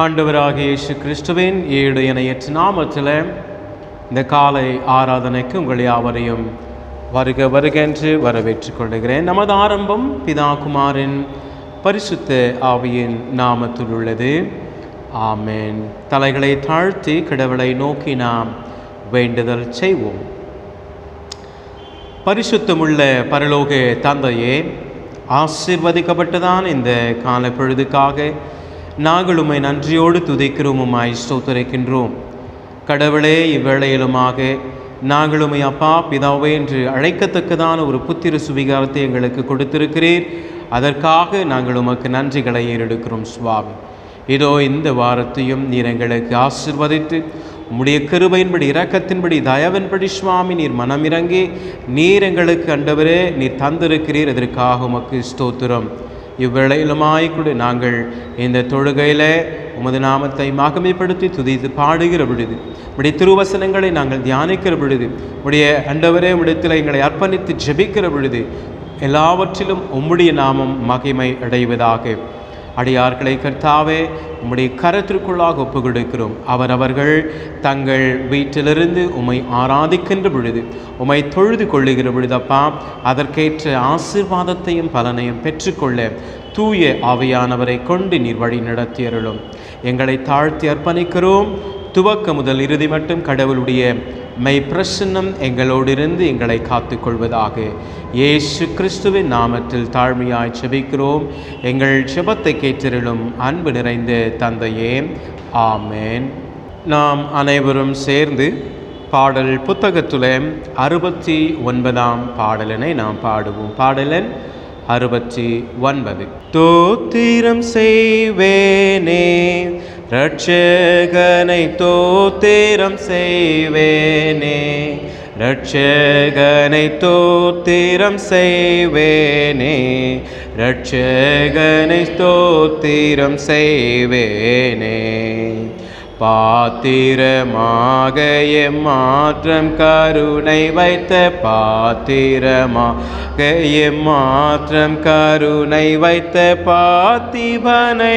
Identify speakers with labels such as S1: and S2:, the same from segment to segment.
S1: ஆண்டவராகிய இயேசு கிறிஸ்துவின் ஈடு இணையற்ற நாமத்தில் இந்த காலை ஆராதனைக்கு உங்கள் யாவரையும் வருக வருகென்று வரவேற்றுக் கொள்கிறேன். நமது ஆரம்பம் பிதா குமாரின் பரிசுத்த ஆவியின் நாமத்தில் உள்ளது. ஆமென். தலைகளை தாழ்த்தி கடவுளை நோக்கி நாம் வேண்டுதல் செய்வோம். பரிசுத்தமுள்ள பரலோக தந்தையே, ஆசீர்வதிக்கப்பட்டதான் இந்த கால பொழுதுக்காக நாங்கள் உம்மை நன்றியோடு துதிக்கிறோம், உம்மை ஸ்தோத்திரிக்கின்றோம். கடவுளே, இவ்வேளையிலுமாக நாங்கள் உம்மை அப்பா பிதாவே என்று அழைக்கத்தக்கதான ஒரு புத்திர சுவிகாரத்தை எங்களுக்கு கொடுத்திருக்கிறீர். அதற்காக நாங்கள் உமக்கு நன்றிகளை ஏறெடுக்கிறோம் சுவாமி. இதோ இந்த வாரத்தையும் நீர் எங்களுக்கு ஆசீர்வதித்து உம்முடைய கிருபையின்படி, இரக்கத்தின்படி, தயவின்படி சுவாமி நீர் மனமிறங்கி நீர் எங்களுக்கு ஆண்டவரே நீர் தந்திருக்கிறீர். அதற்காக உமக்கு ஸ்தோத்திரம். இவ்வேளையிலுமாய் கூட நாங்கள் இந்த தொழுகையில் உமது நாமத்தை மகிமைப்படுத்தி துதித்து பாடுகிற பொழுது, உடைய திருவசனங்களை நாங்கள் தியானிக்கிற பொழுது, உடைய ஆண்டவரே உம்மிடத்தில் எங்களை அர்ப்பணித்து ஜெபிக்கிற பொழுது எல்லாவற்றிலும் உம்முடைய நாமம் மகிமை அடைவதாக. அடியார்களை கர்த்தாவே உம்முடைய கரத்திற்குள்ளாக ஒப்பு கொடுக்கிறோம். அவர்கள் தங்கள் வீட்டிலிருந்து உம்மை ஆராதிக்கின்ற பொழுது, உம்மை தொழுது கொள்ளுகிற பொழுது அப்பா அதற்கேற்ற ஆசீர்வாதத்தையும் பலனையும் பெற்றுக்கொள்ள தூய ஆவியானவரை கொண்டு நீர் வழி நடத்தியருளும். எங்களை தாழ்த்தி அர்ப்பணிக்கிறோம். துவக்க முதல் இறுதி மட்டும் கடவுளுடைய மெய் பிரசன்னம் எங்களோடு இருந்து எங்களை காத்து கொள்வதாக. இயேசு கிறிஸ்துவின் நாமத்தில் தாழ்மையாய் ஜெபிக்கிறோம். எங்கள் ஜெபத்தை கேட்டிருளும் அன்பு நிறைந்த தந்தையே, ஆமென். நாம் அனைவரும் சேர்ந்து பாடல் புத்தகத்தில் 69ஆம் பாடலினை நாம் பாடுவோம். பாடலன் 69. தோத்திரம் செய்வேனே ரட்சகனை, தோத்திரம் செய்வேனே ரட்சகனை, தோத்திரம் செய்வேனே ரட்சகனை, தோத்திரம் செய்வேனே. பாத்திரமாக எம்மாற்றம் கருணை வைத்த, பாத்திரமாக எம்மாற்றம் கருணை வைத்த பார்த்திபனை,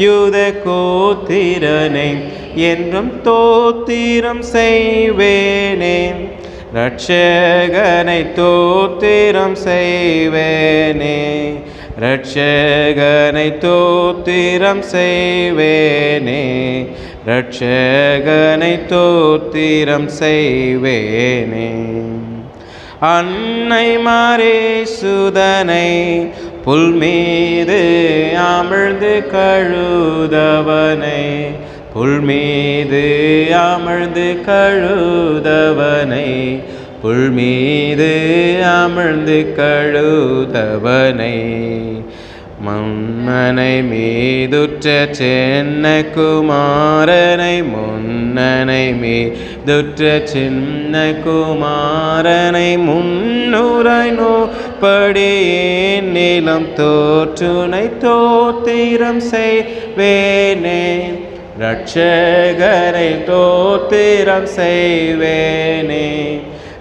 S1: யூத கோத்திரனை என்றும் தோத்திரம் செய்வேனே ரட்சகனை, தோத்திரம் செய்வேனே ரட்சகனை, தோத்திரம் செய்வேனே ரட்சகனை, தோத்திரம் செய்வேனே. அன்னை மாரே சுதனை புல் மீது அமிழ்ந்து கழுதவனை, புல் மீது அமிழ்ந்து கழுதவனை, புல் மீது அமிழ்ந்து கழுதவனை. முன்னனை மீதுற்ற சின்ன குமாரனை, முன்னனை மீதுற்ற சின்ன குமாரனை, முன்னுரை நோப்படியேன் நிலம் தோற்றுனை, தோத்திரம் செய்வேனே ரட்சகனை, தோத்திரம் செய்வேனே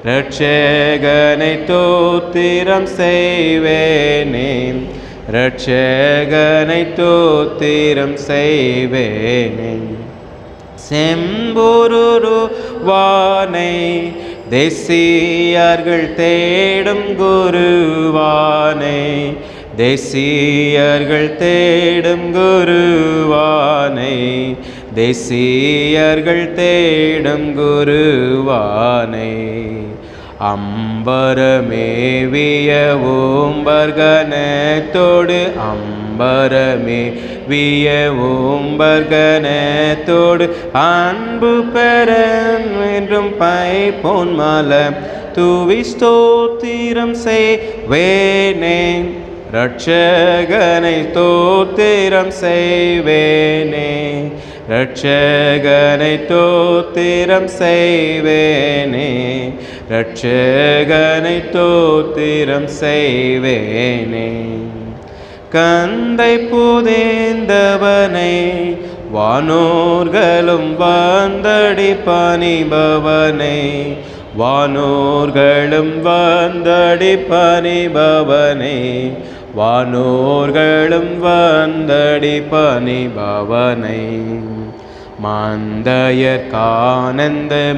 S1: ரட்சகனை, தோத்திரம் செய்வேனே ரட்சகனை, தோத்திரம் செய்வேனே. செம்பொருவானை தேசியர்கள் தேடும் குருவானை, தேசியர்கள் தேடும் குருவானை, தேசியர்கள் தேடும் குருவானை. அம்பரமேவிய ஓம்பர்கனத்தோடு, அம்பரமேவிய ஓம்பர்கனத்தோடு அன்பு பெற என்றும் பைப்போன் மலம் தூவி ஸ்தோத்திரம் செய்வேனே ரட்சகனை, தோத்திரம் செய்வேனே ரட்சகனை, தோத்திரம் செய்வேனே ரட்சகனை, தோத்திரம் செய்வேனே. கந்தை புதைந்தவனை வானோர்களும் வந்தடி பணிபவனை, வானோர்களும் வந்தடி பணிபவனை, வானோர்களும் வந்தடி பணிபவனை மந்தையர்கானந்த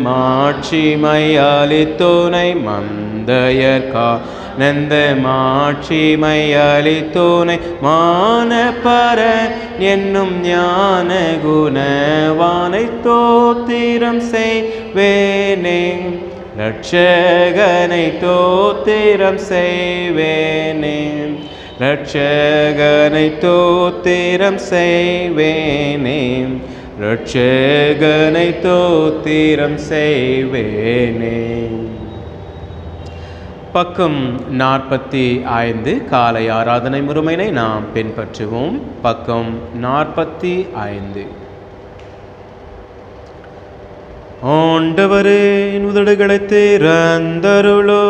S1: மாட்சிமை அளித்தோனை மந்தையர்கானந்த மாட்சிமை அளித்தோனை மானப்பர என்னும் ஞான குணவானை தோத்திரம் செய்வேனே ரட்சகனை தோத்திரம் செய்வேனே ரட்சகனை தோத்திரம் செய்வேனே ரட்சகனை தோத்திரம் செய்வேனே. பக்கம் 45 காலை ஆராதனை முறைமையை நாம் பின்பற்றுவோம். பக்கம் 45. ஆண்டவரே உதடுகளை திறந்தருளோ,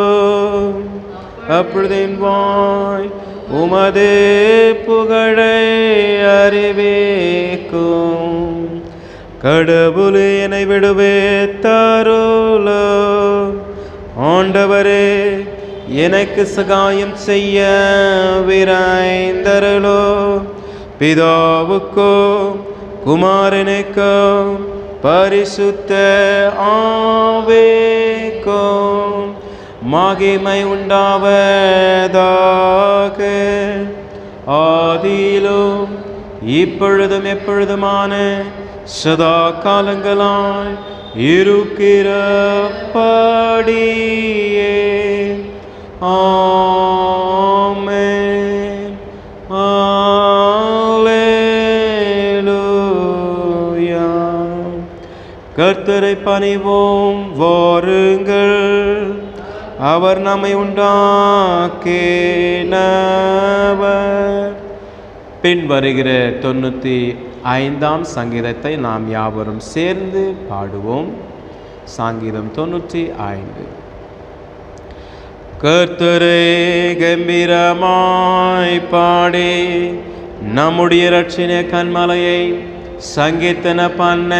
S1: அப்பொழுது என் வாய் உமது புகழை அறிவிக்கும். கடவுளே என்னை விடுவித்தருளோ, ஆண்டவரே எனக்கு சகாயம் செய்ய விரைந்தருளோ. பிதாவுக்கோ குமாரனுக்கோ பரிசுத்த ஆவிக்கோ மகிமை உண்டாவதாக, ஆதியிலும் இப்பொழுதும் எப்பொழுதுமான சதா காலங்களாய் இருக்கிறபடியே. ஆமென். அல்லேலூயா. கர்த்தரை பணிவோம் வாருங்கள், அவர் நம்மை உண்டாக்கினவர். பின் வருகிற 95ஆம் சங்கீதத்தை நாம் யாவரும் சேர்ந்து பாடுவோம். சங்கீதம் 95. கர்த்தரை கம்பீரமாய் பாடி நம்முடைய இரட்சணிய கன்மலையை சங்கீதன பண்ண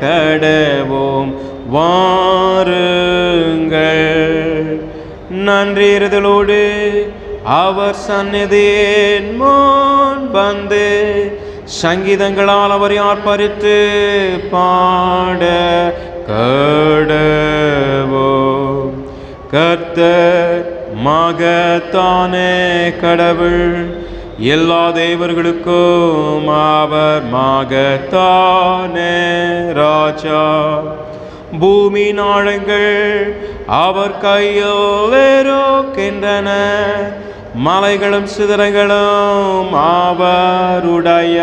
S1: கடவோம் வாருங்கள். நன்றியறிதலோடு அவர் சந்நிதியின் முன் வந்து சங்கீதங்களால் அவரை ஆர்ப்பரித்து பாட கடவோம். கர்த்தர் மகத்தான கடவுள், எல்லா தேவர்களுக்கும் அவர் மகத்தான ராஜா. பூமி நாளங்கள் அவர் கையில் இருக்கின்றன, மலைகளும் சிதறங்களும் அவருடைய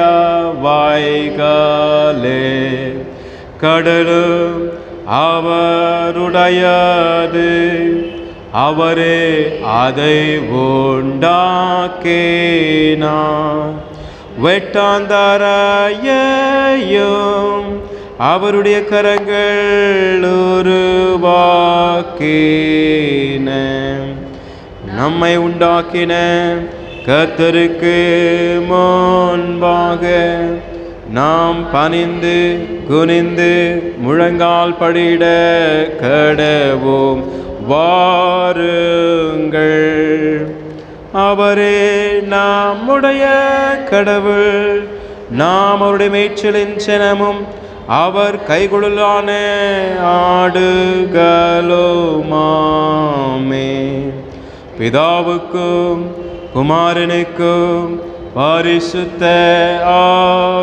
S1: வாய்களே. கடலும் அவருடையது, அவரே அதை உண்டாக்கினார். வெட்டாந்தரையையும் அவருடைய கரங்கள் உருவாக்கின. நம்மை உண்டாக்கின கர்த்தருக்கு முன்பாக நாம் பணிந்து குனிந்து முழங்கால் படியிட கடவோம் வாருங்கள். அவரே நம்முடைய கடவுள், நாம் அவருடைய மேய்ச்சலின் சினமும் அவர் கைகொள்ளலான ஆடுகளுமாமே. பிதாவுக்கும் குமாரனுக்கும் பரிசுத்த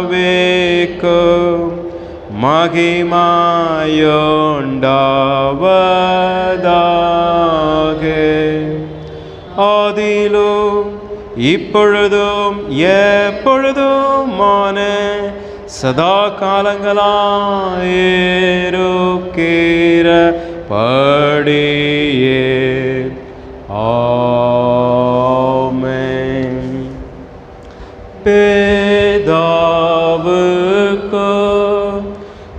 S1: ஆவிக்கும் மகிமையுண்டாவதாக, ஆதியிலும் இப்பொழுதும் எப்பொழுதுமான சதா காலங்களாயிருக்கிறபடியே. ஆமென். பிதாவுக்கும்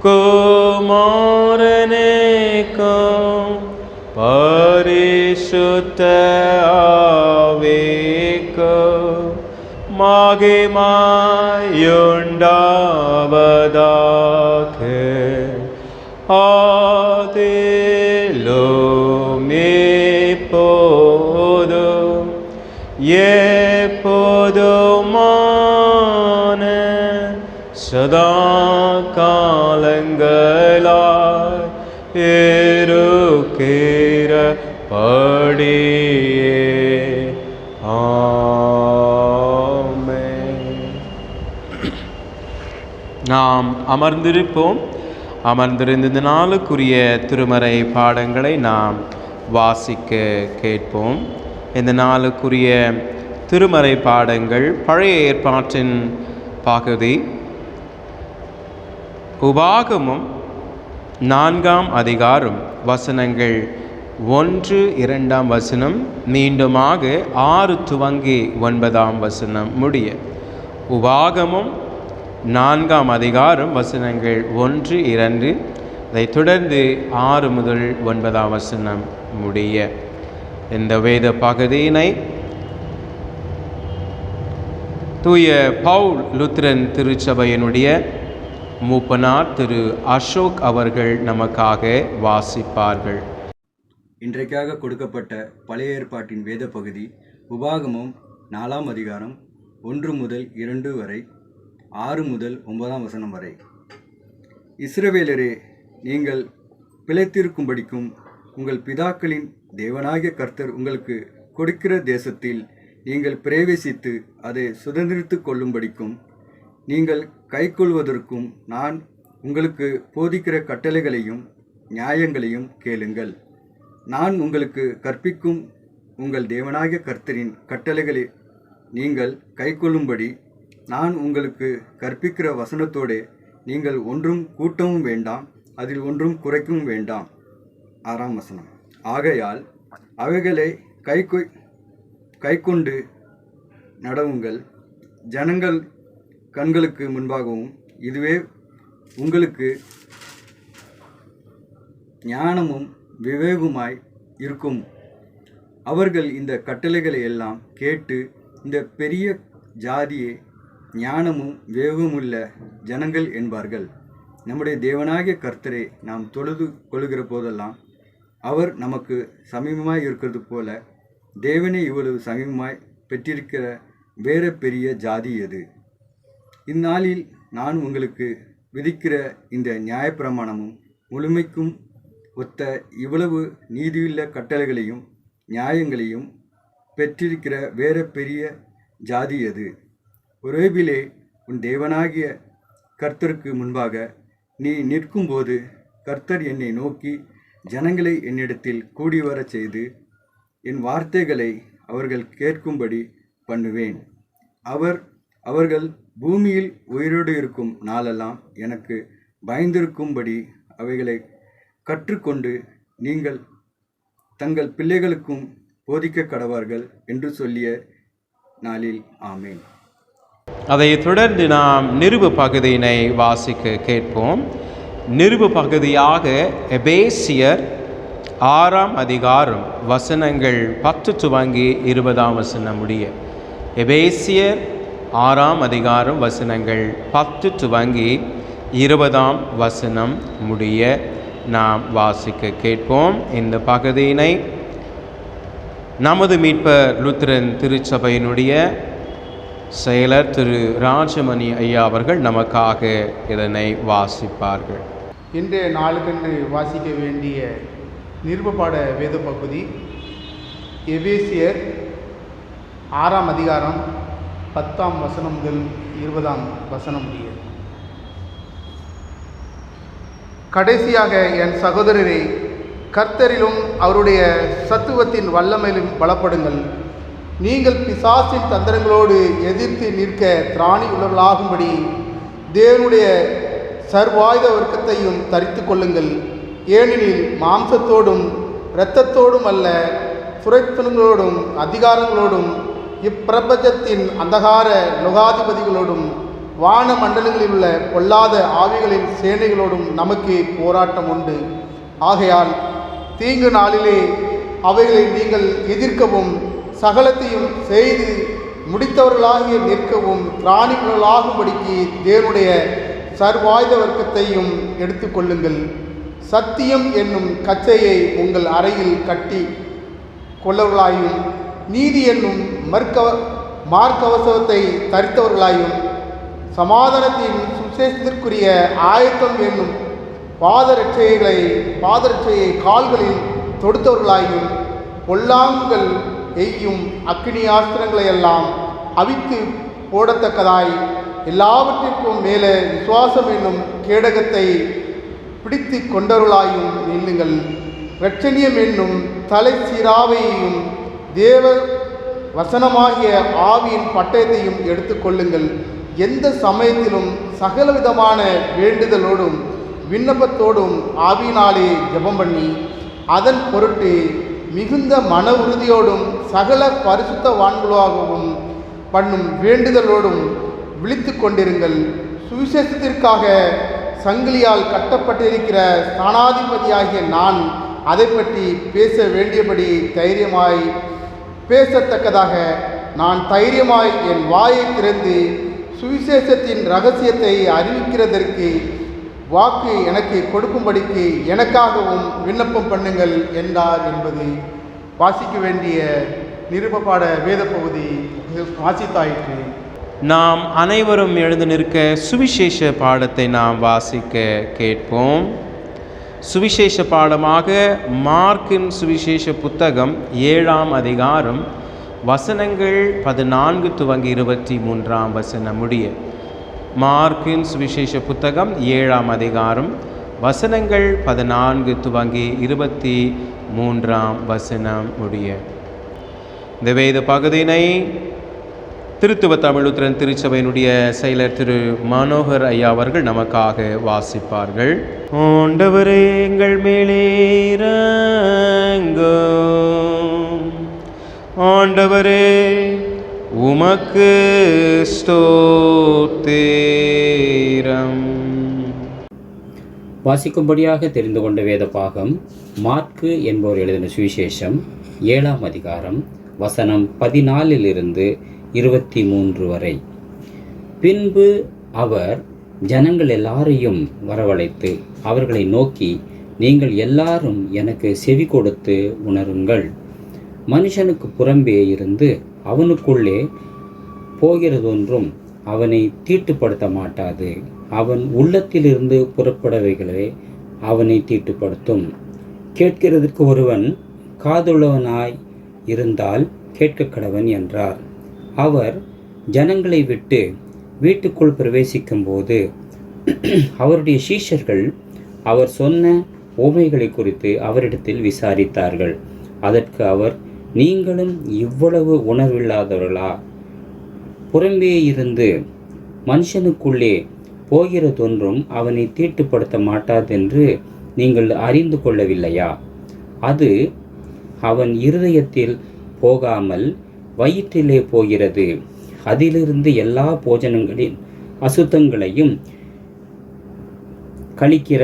S1: குமாரனுக்கும் பரிசுத்த ஆவிக்கும் மகிமையுண்டாவதாக, ஆதியிலும் இப்போதும் எப்போதுமான சதா காலங்களாய் இருக்கிற படியே. ஆமென். நாம் அமர்ந்திருப்போம். அமர்ந்திருந்த இந்த நாளுக்குரிய திருமறை பாடங்களை நாம் வாசிக்க கேட்போம். இந்த நாளுக்குரிய திருமறை பாடங்கள் பழைய ஏற்பாட்டின் பகுதி உபாகமம் 4ஆம் அதிகாரம் வசனங்கள் 1, 2ஆம் வசனம் மீண்டுமாக 6 துவங்கி 9ஆம் வசனம் முடிய. உபாகமம் 4ஆம் அதிகாரம் வசனங்கள் 1, 2, அதைத் தொடர்ந்து 6 முதல் 9ஆம் வசனம் முடிய. இந்த வேத பகுதியினை தூய பவுல் லுத்திரன் திருச்சபையினுடைய மூப்பனார் திரு அசோக் அவர்கள் நமக்காக வாசிப்பார்கள்.
S2: இன்றைக்காக கொடுக்கப்பட்ட பழைய ஏற்பாட்டின் வேத பகுதி உபாகமம் 4ஆம் அதிகாரம் 1 முதல் 2 வரை, 6 முதல் 9ஆம் வசனம் வரை. இஸ்ரவேலரே, நீங்கள் பிழைத்திருக்கும்படிக்கும் உங்கள் பிதாக்களின் தேவனாகிய கர்த்தர் உங்களுக்கு கொடுக்கிற தேசத்தில் நீங்கள் பிரவேசித்து அதை சுதந்திரித்து கொள்ளும்படிக்கும் நீங்கள் கைக்கொள்வதற்கும் நான் உங்களுக்கு போதிக்கிற கட்டளைகளையும் நியாயங்களையும் கேளுங்கள். நான் உங்களுக்கு கற்பிக்கும் உங்கள் தேவனாகிய கர்த்தரின் கட்டளைகளை நீங்கள் கைக்கொள்ளும்படி நான் உங்களுக்கு கற்பிக்கிற வசனத்தோடு நீங்கள் ஒன்றும் கூட்டவும் வேண்டாம், அதில் ஒன்றும் குறைக்கவும் வேண்டாம். 6ஆம் வசனம். ஆகையால் அவைகளை கைக்கொண்டு நடவுங்கள். ஜனங்கள் கண்களுக்கு முன்பாகவும் இதுவே உங்களுக்கு ஞானமும் விவேகமாய் இருக்கும். அவர்கள் இந்த கட்டளைகளை எல்லாம் கேட்டு இந்த பெரிய ஜாதியே ஞானமும் விவேகமுள்ள ஜனங்கள் என்பார்கள். நம்முடைய தேவனாகிய கர்த்தரை நாம் தொழுது கொள்ளுகிற போதெல்லாம் அவர் நமக்கு சமீபமாய் இருக்கிறது போல தேவனை இவ்வளவு சமீபமாய் பெற்றிருக்கிற வேற பெரிய ஜாதி எது? இந்நாளில் நான் உங்களுக்கு விதிக்கிற இந்த நியாயப்பிரமாணமும் முழுமைக்கும் ஒத்த இவ்வளவு நீதியுள்ள கட்டளைகளையும் நியாயங்களையும் பெற்றிருக்கிற வேற பெரிய ஜாதி எது? ஒரேபிலே உன் தேவனாகிய கர்த்தருக்கு முன்பாக நீ நிற்கும்போது கர்த்தர் என்னை நோக்கி ஜனங்களை என்னிடத்தில் கூடி வரச் செய்து என் வார்த்தைகளை அவர்கள் கேட்கும்படி பண்ணுவேன். அவர்கள் பூமியில் உயிரோடு இருக்கும் நாளெல்லாம் எனக்கு பயந்திருக்கும்படி அவைகளை கற்றுக்கொண்டு நீங்கள் தங்கள் பிள்ளைகளுக்கும் போதிக்க கடவார்கள் என்று சொல்லிய நாளில். ஆமேன்.
S1: அதைத் தொடர்ந்து நாம் நிருப பகுதியினை வாசிக்க கேட்போம். நிருப பகுதியாக எபேசியர் 6ஆம் அதிகாரம் வசனங்கள் 10 துவங்கி 20ஆம் வசனம் முடிய. எபேசியர் 6ஆம் அதிகாரம் வசனங்கள் 10 துவங்கி 20ஆம் வசனம் முடிய நாம் வாசிக்க கேட்போம். இந்த பகுதியினை நமது மீட்பர் லுத்திரன் திருச்சபையினுடைய செயலர் திரு ராஜமணி ஐயா அவர்கள் நமக்காக இதனை வாசிப்பார்கள்.
S3: இன்றைய நாளுக்கென்று வாசிக்க வேண்டிய நிருபப்பாட வேத பகுதி எபேசியர் 6ஆம் அதிகாரம் 10ஆம் வசனம் முதல் 20ஆம் வசனம் முடிய. கடைசியாக என் சகோதரரை கர்த்தரிலும் அவருடைய சத்துவத்தின் வல்லமையிலும் பலப்படுங்கள். நீங்கள் பிசாசின் தந்திரங்களோடு எதிர்த்து நிற்க திராணி உள்ளவர்களாகும்படி தேவனுடைய சர்வாயுத வர்க்கத்தையும் தரித்து கொள்ளுங்கள். ஏனெனில் மாம்சத்தோடும் இரத்தத்தோடும் அல்ல, சுரைத்தனங்களோடும் அதிகாரங்களோடும் இப்பிரபஞ்சத்தின் அந்தகார லோகாதிபதிகளோடும் வான மண்டலங்களில் உள்ள பொல்லாத ஆவிகளின் சேனைகளோடும் நமக்கு போராட்டம் உண்டு. ஆகையால் தீங்கு நாளிலே அவைகளை நீங்கள் எதிர்க்கவும் சகலத்தையும் செய்து முடித்தவர்களாகிய நிற்கவும் திராணிகளாகும்படிக்கு தேவனுடைய சர்வாயுத வர்க்கத்தையும் எடுத்துக்கொள்ளுங்கள். சத்தியம் என்னும் கச்சையை உங்கள் அறையில் கட்டி கொள்ளவர்களாயும் நீதி என்னும் மார்க்கவசத்தை தரித்தவர்களாயும் சமாதானத்தின் சுவிசேஷத்திற்குரிய ஆயத்தம் என்னும் பாதரட்சையை கால்களில் தொடுத்தவர்களாயும் பொல்லாங்கள் எய்யும் அக்கினி ஆஸ்திரங்களையெல்லாம் அவித்து போடத்தக்கதாய் எல்லாவற்றிற்கும் மேலே விசுவாசம் என்னும் கேடகத்தை பிடித்து கொண்டவர்களாயும் நில்லுங்கள். இரட்சணியம் என்னும் தலை சீராவையையும் தேவ வசனமாகிய ஆவியின் பட்டயத்தையும் எடுத்துக்கொள்ளுங்கள். எந்த சமயத்திலும் சகலவிதமான வேண்டுதலோடும் விண்ணப்பத்தோடும் ஆவியினாலே ஜெபம் பண்ணி அதன் பொருட்டு மிகுந்த மன உறுதியோடும் சகல பரிசுத்தவான்களாகவும் பண்ணும் வேண்டுதலோடும் விழித்து கொண்டிருங்கள். சுவிசேஷத்திற்காக சங்கிலியால் கட்டப்பட்டிருக்கிற ஸ்தானாதிபதியாகிய நான் அதை பற்றி பேச வேண்டியபடி தைரியமாய் பேசத்தக்கதாக நான் தைரியமாய் என் வாயை திறந்து சுவிசேஷத்தின் இரகசியத்தை அறிவிக்கிறதற்கு வாக்கு எனக்கு கொடுக்கும்படிக்கு எனக்காகவும் விண்ணப்பம் பண்ணுங்கள் என்றார் என்பது வாசிக்க வேண்டிய நிருபப்பாட வேத பகுதி வாசித்தாயிற்று.
S1: நாம் அனைவரும் எழுந்து நிற்க சுவிசேஷ பாடத்தை நாம் வாசிக்க கேட்போம். சுவிசேஷ பாடமாக மார்க்கின் சுவிசேஷ புத்தகம் 7ஆம் அதிகாரம் வசனங்கள் 14 துவங்கி 23ஆம் வசனம் முடிய. மார்க்கின் சுவிசேஷ புத்தகம் 7ஆம் அதிகாரம் வசனங்கள் 14 துவங்கி 23ஆம் வசனம் முடிய. இந்த வேத பகுதியினை திருத்துவ தமிழுத்திரன் திருச்சபையினுடைய செயலர் திரு மனோகர் ஐயா அவர்கள் நமக்காக வாசிப்பார்கள். ஆண்டவரே எங்கள் மேலே இரங்கும். ஆண்டவரே உமக்கு ஸ்தோத்திரம்.
S4: வாசிக்கும்படியாக தெரிந்து கொண்ட வேத பாகம் மாற்கு என்பவர் எழுதின சுவிசேஷம் 7ஆம் அதிகாரம் வசனம் 14 23 வரை. பின்பு அவர் ஜனங்கள் எல்லாரையும் வரவழைத்து அவர்களை நோக்கி, நீங்கள் எல்லாரும் எனக்கு செவி கொடுத்து உணருங்கள். மனுஷனுக்கு புறம்பே இருந்து அவனுக்குள்ளே போகிறதொன்றும் அவனை தீட்டுப்படுத்த மாட்டாது. அவன் உள்ளத்திலிருந்து புறப்படவைகளே அவனை தீட்டுப்படுத்தும். கேட்கிறதற்கு ஒருவன் காதுள்ளவனாய் இருந்தால் கேட்க கடவன் என்றார். அவர் ஜனங்களை விட்டு வீட்டுக்குள் பிரவேசிக்கும்போது அவருடைய சீஷர்கள் அவர் சொன்ன உவமைகளை குறித்து அவரிடத்தில் விசாரித்தார்கள். அதற்கு அவர், நீங்களும் இவ்வளவு உணர்வில்லாதவர்களா? புறம்பே இருந்து மனுஷனுக்குள்ளே போகிறதொன்றும் அவனை தீட்டுப்படுத்த மாட்டாதென்று நீங்கள் அறிந்து கொள்ளவில்லையா? அது அவன் இருதயத்தில் போகாமல் வயிற்றிலே போகிறது. அதிலிருந்து எல்லா போஜனங்களின் அசுத்தங்களையும் கழிக்கிற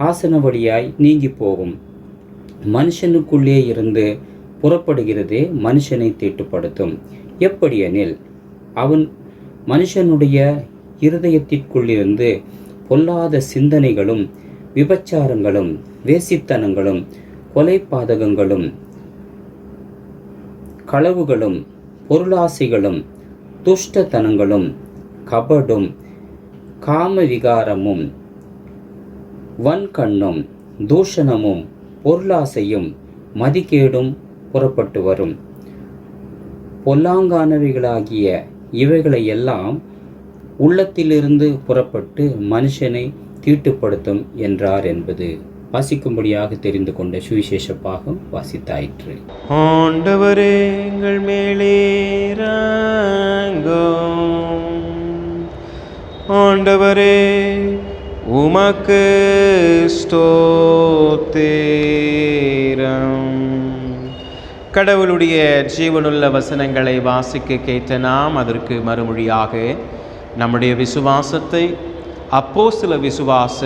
S4: ஆசன வழியாய் நீங்கி போகும். மனுஷனுக்குள்ளே இருந்து புறப்படுகிறதே மனுஷனை தீட்டுப்படுத்தும். எப்படியெனில் அவன் மனுஷனுடைய இருதயத்திற்குள்ளிருந்து பொல்லாத சிந்தனைகளும் விபச்சாரங்களும் வேசித்தனங்களும் கொலைபாதகங்களும் களவுகளும் பொருளாசைகளும் துஷ்டத்தனங்களும் கபடும் காமவிகாரமும் வன்கண்ணும் தூஷணமும் பொருளாசையும் மதிகேடும் புறப்பட்டு வரும். பொல்லாங்கானவைகளாகிய இவைகளை எல்லாம் உள்ளத்திலிருந்து புறப்பட்டு மனுஷனை தீட்டுப்படுத்தும் என்றார் என்பது வாசிக்கும்படியாக தெரிந்து கொண்ட சுவிசேஷ பாகம் வாசித்தாயிற்று.
S1: ஆண்டவரே எங்கள் மேலே இரங்கும். ஆண்டவரே உமக்கு ஸ்தோத்திரம். கடவுளுடைய ஜீவனுள்ள வசனங்களை வாசிக்க கேட்ட நாம் அதற்கு மறுமொழியாக நம்முடைய விசுவாசத்தை அப்போஸ்தல விசுவாச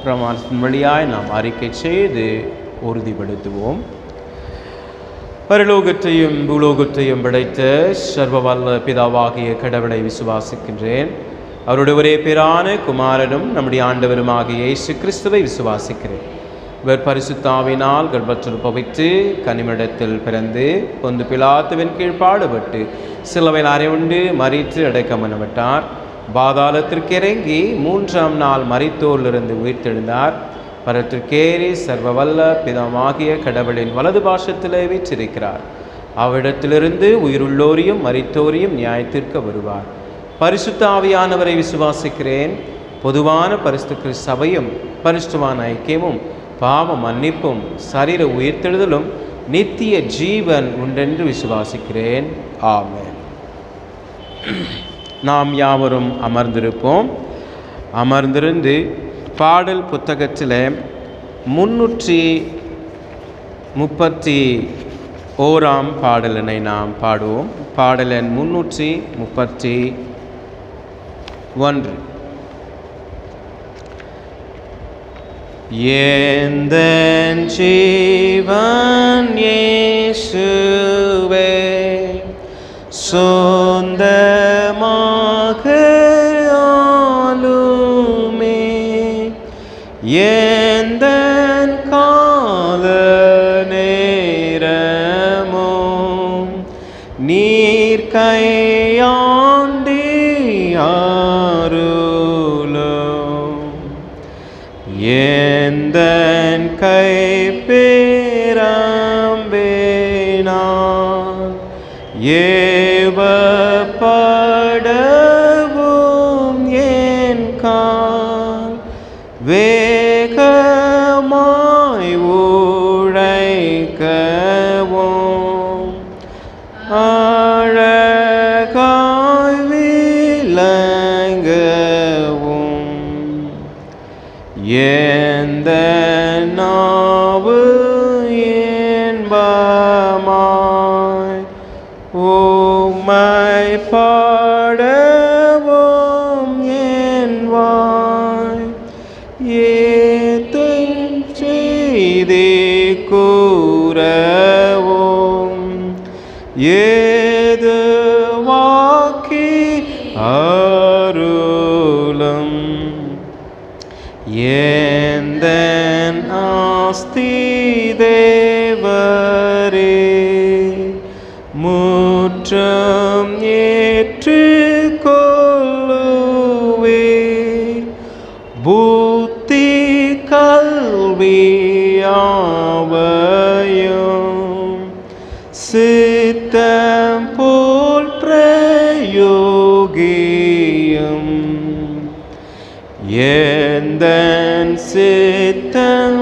S1: பிரமாணத்தின் வழியாய் நாம் அறிக்கை செய்து உறுதிப்படுத்துவோம். பரலோகத்தையும் பூலோகத்தையும் படைத்த சர்வவல்ல பிதாவாகிய கடவுளை விசுவாசிக்கின்றேன். அவருடைய ஒரே பேரான குமாரனும் நம்முடைய ஆண்டவருமாகிய இயேசு கிறிஸ்துவை விசுவாசிக்கிறேன். இவர் பரிசுத்தாவினால் கர்ப்பத்தில் பவித்து கனிமிடத்தில் பிறந்து பொந்து பிலாத்துவின் கீழ் பாடுபட்டு சிலுவையில் அறையுண்டு மரித்து அடக்கம் பண்ணப்பட்டார். பாதாளத்திற்கு இறங்கி 3ஆம் நாள் மரித்தோரிலிருந்து உயிர்த்தெழுந்தார். பரத்திற்கேறி சர்வவல்ல பிதாவாகிய கடவுளின் வலது பாசத்திலே வீற்றிருக்கிறார். அவ்விடத்திலிருந்து உயிருள்ளோரையும் மரித்தோரையும் நியாயத்திற்கு வருவார். பரிசுத்த ஆவியானவரை விசுவாசிக்கிறேன். பொதுவான பரிசுத்த சபையும் பரிசுத்தமான ஐக்கியமும் பாவ மன்னிப்பும் சரீர உயிர்த்தெழுதலும் நித்திய ஜீவன் உண்டென்று விசுவாசிக்கிறேன். ஆமென். நாம் யாவரும் அமர்ந்திருப்போம். அமர்ந்திருந்து பாடல் புத்தகத்தில் 331ஆம் பாடலினை நாம் பாடுவோம். பாடல் எண் 331. எந்தன் ஜீவன் இயேசுவே சொந்தமாக ஆளுமே, எந்தன் கால நேரமும் நீர் கையாண்டி அருளும், எந்தன் கைப்பேராம்பேனான் ஏவப்படவும் என் கால் வேகமாய் உழைக்கவும் அழகாய் விளங்கவும், எந்த நாவு என்பமாய் உம்மை பாடவும் என் வாய் ஏத்தை செய்தே கூறவும் ஏது வாக்கி அருளும், எந்தன் ஆஸ்தி தேவரே முற்றும் ஏற்றுக்கொள்ளுவே, புத்தி கல்வியாவையும் சித்தம் போல் பிரயோகியும், எந்தன் சித்தம்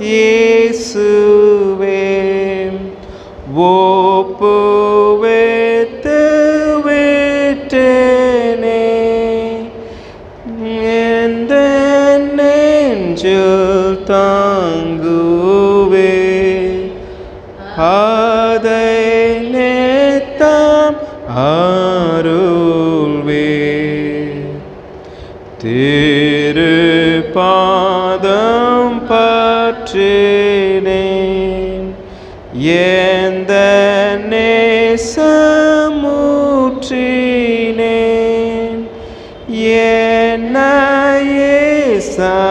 S1: இயேசுவே ஒப்புவித்து விட்டேனே, எந்தன் நெஞ்சில் தாங்குவே அதை நித்தம் அருள்வே, திருப்பாதம் பற்றினேன் எந்த நேசமுற்றினேன், என்னையே சமூலமாய்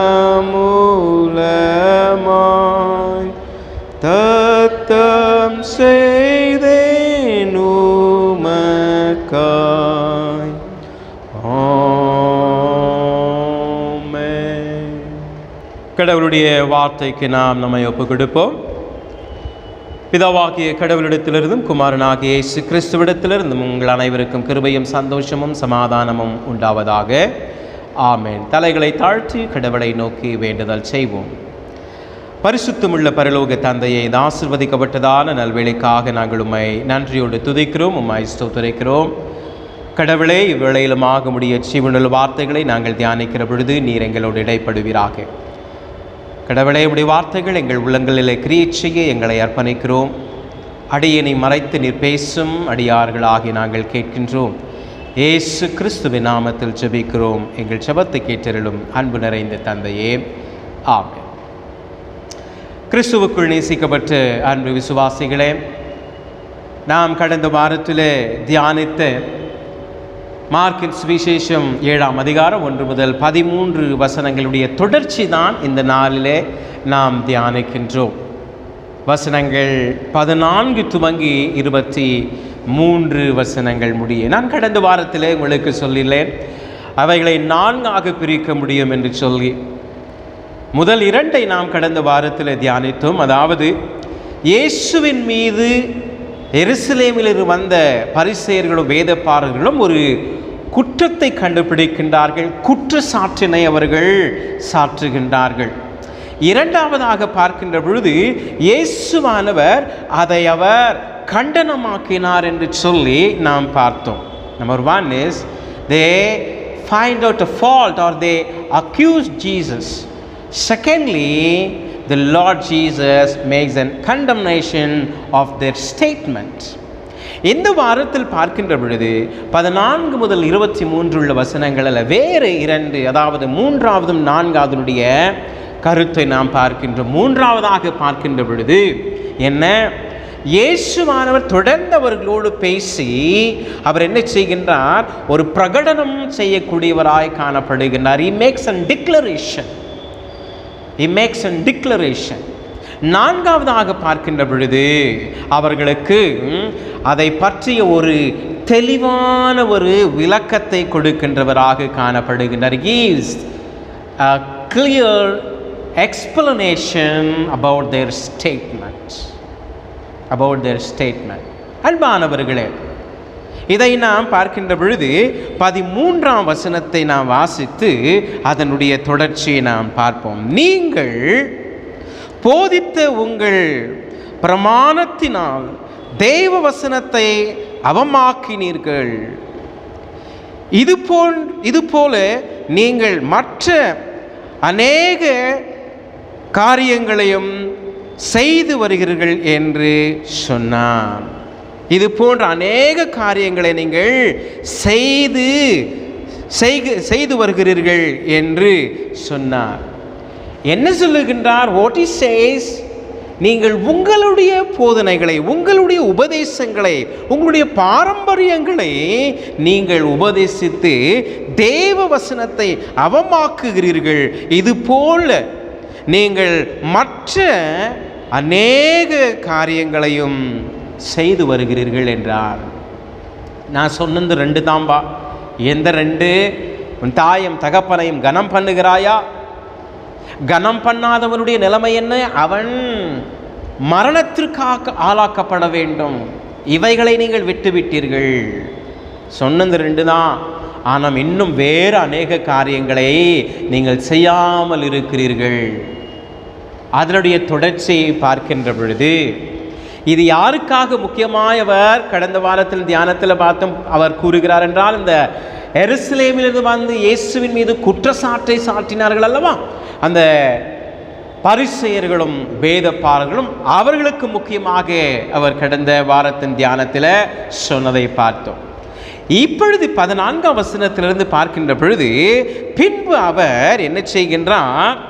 S1: தத்தம் செய்தேன் உமக்காய். ஆமென். கடவுளுடைய வார்த்தைக்கு நாம் நம்மை ஒப்புக் கொடுப்போம். பிதாவாகிய கடவுளிடத்திலிருந்தும் குமாரனாகிய இயேசு கிறிஸ்துவிடத்திலிருந்தும் உங்கள் அனைவருக்கும் கிருபையும் சந்தோஷமும் சமாதானமும் உண்டாவதாக. ஆமென். தலைகளை தாழ்த்தி கடவுளை நோக்கி வேண்டுதல் செய்வோம். பரிசுத்தமுள்ள பரலோக தந்தையை இந்த ஆசீர்வதிக்கப்பட்டதான நல்வேளைக்காக நாங்கள் உம்மை நன்றியோடு துதிக்கிறோம், உம்மை ஸ்தோத்திரிக்கிறோம். கடவுளே, இவ்வேளையிலும் ஆக முடிய ஜீவனுள்ள வார்த்தைகளை நாங்கள் தியானிக்கிற பொழுது நீர் எங்களோடு இடைப்படுவீராக. கடவுளே, உடைய வார்த்தைகள் எங்கள் உள்ளங்களிலே கிரியை செய்ய எங்களை அர்ப்பணிக்கிறோம். அடியனை மறைத்து நீர் பேசும் அடியார்களாகி நாங்கள் கேட்கின்றோம். இயேசு கிறிஸ்துவின் நாமத்தில் ஜெபிக்கிறோம். எங்கள் ஜெபத்தை கேட்டருளும் அன்பு நிறைந்த தந்தையே. ஆமென். கிறிஸ்துவுக்குள் நேசிக்கப்பட்ட அன்பு விசுவாசிகளே, நாம் கடந்த வாரத்திலே தியானித்த மார்க்கின் சுவிசேஷம் 7ஆம் அதிகாரம் 1 முதல் 13 வசனங்களுடைய தொடர்ச்சி தான் இந்த நாளிலே நாம் தியானிக்கின்றோம். வசனங்கள் 14 துவங்கி 23 வசனங்கள் முடிய. நான் கடந்த வாரத்திலே உங்களுக்கு சொல்லினேன், அவைகளை 4ஆக பிரிக்க முடியும் என்று சொல்லி முதல் 2ஐ நாம் கடந்த வாரத்தில் தியானித்தோம். அதாவது இயேசுவின் மீது எருசலேமில் வந்த பரிசேயர்களும் வேதபாரகர்களும் ஒரு குற்றத்தை கண்டுபிடிக்கின்றார்கள், குற்றச்சாட்டினை அவர்கள் சாற்றுகின்றார்கள். 2ஆவதாக பார்க்கின்ற பொழுது இயேசுவானவர் அதை அவர் கண்டனமாக்கினார் என்று சொல்லி நாம் பார்த்தோம். Number 1 is they find out a fault or they accuse Jesus. Secondly, the Lord Jesus makes a condemnation of their statement. இந்த வாரத்தில் பார்க்கின்ற பொழுது 14 முதல் 23 உள்ள வசனங்களில் வேறு 2, அதாவது 3ஆவதும் 4ஆவதுடைய கருத்தை நாம் பார்க்கின்றோம். 3ஆவதாக பார்க்கின்ற பொழுது என்ன, இயேசுவானவர் தொடர்ந்து அவர்களோடு பேசி அவர் என்ன செய்கின்றார், ஒரு பிரகடனம் செய்யக்கூடியவராய் காணப்படுகின்றார். He makes a declaration. He makes a declaration. 4ஆவதாக பார்க்கின்ற பொழுது அவர்களுக்கு அதை பற்றிய ஒரு தெளிவான ஒரு விளக்கத்தை கொடுக்கின்றவராக காணப்படுகின்றார். He gives a clear explanation about their statement. அன்பானவர்களே, இதை நாம் பார்க்கின்ற பொழுது 13ஆம் வசனத்தை நாம் வாசித்து அதனுடைய தொடர்ச்சியை நாம் பார்ப்போம். நீங்கள் போதித்த உங்கள் பிரமாணத்தினால் தேவ வசனத்தை அவமாக்கினீர்கள். இதுபோல நீங்கள் மற்ற அநேக காரியங்களையும் செய்து வருகிறீர்கள் என்று சொன்னார். இது போன்ற அநேக காரியங்களை நீங்கள் செய்து வருகிறீர்கள் என்று சொன்னார். என்ன சொல்லுகின்றார்? What he says, நீங்கள் உங்களுடைய போதனைகளை, உங்களுடைய உபதேசங்களை, உங்களுடைய பாரம்பரியங்களை நீங்கள் உபதேசித்து தேவ வசனத்தை அவமாக்குகிறீர்கள். இதுபோல நீங்கள் மற்ற அநேக காரியங்களையும் செய்து வருகிறீர்கள் என்றார். நான் சொன்னது 2 தாம்பா. எந்த 2? உன் தாயும் தகப்பனையும் கனம் பண்ணுகிறாயா? கனம் பண்ணாதவனுடைய நிலைமை என்ன? அவன் மரணத்திற்காக ஆளாக்கப்பட வேண்டும். இவைகளை நீங்கள் விட்டுவிட்டீர்கள். சொன்னது 2 தான். ஆனால் இன்னும் வேறு அநேக காரியங்களை நீங்கள் செய்யாமல் இருக்கிறீர்கள். அதனுடைய தொடர்ச்சியை பார்க்கின்ற பொழுது இது யாருக்காக முக்கியமாயவர் கடந்த வாரத்தில் தியானத்தில் பார்த்தோம். அவர் கூறுகிறார் என்றால், இந்த எருசலேமிலிருந்து வந்து இயேசுவின் மீது குற்றச்சாட்டை சாட்டினார்கள் அல்லவா, அந்த பரிசேயர்களும் வேதபாரகர்களும், அவர்களுக்கு முக்கியமாக அவர் கடந்த வாரத்தின் தியானத்தில் சொன்னதை பார்த்தோம். இப்பொழுது 14ஆம் வசனத்திலிருந்து பார்க்கின்ற பொழுது பின்பு அவர் என்ன செய்கின்றார்,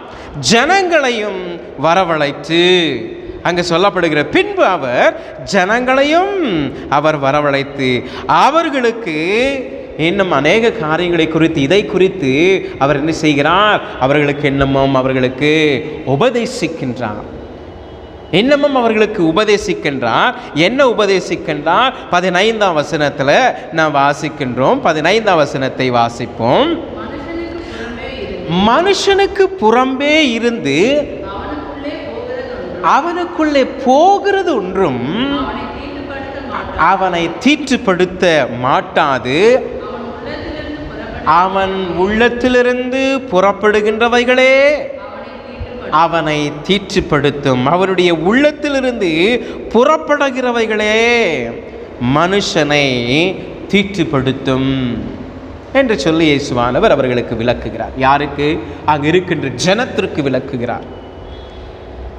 S1: ஜனங்களையும் வரவழைத்து, அங்கு சொல்லப்படுகிற பின்பு அவர் ஜனங்களையும் அவர் வரவழைத்து அவர்களுக்கு இன்னும் அநேக காரியங்களை குறித்து, இதை குறித்து அவர் என்ன செய்கிறார், அவர்களுக்கு இன்னமும் அவர்களுக்கு உபதேசிக்கின்றார். இன்னமும் அவர்களுக்கு உபதேசிக்கின்றார். என்ன உபதேசிக்கின்றார்? 15ஆம் வசனத்தில் நாம் வாசிக்கின்றோம். 15ஆம் வசனத்தை வாசிப்போம். மனுஷனுக்கு புறம்பே இருந்து அவனுக்குள்ளே போகிறது ஒன்றும் அவனை தீட்டுப்படுத்த மாட்டாது. அவன் உள்ளத்திலிருந்து புறப்படுகின்றவைகளே அவனை தீட்டுப்படுத்தும். அவனுடைய உள்ளத்திலிருந்து புறப்படுகிறவைகளே மனுஷனை தீட்டுப்படுத்தும் என்று சொல்லி இயேசுவானவர் அவர்களுக்கு விளக்குகிறார். யாருக்கு? அங்கு இருக்கின்ற ஜனத்திற்கு விளக்குகிறார்.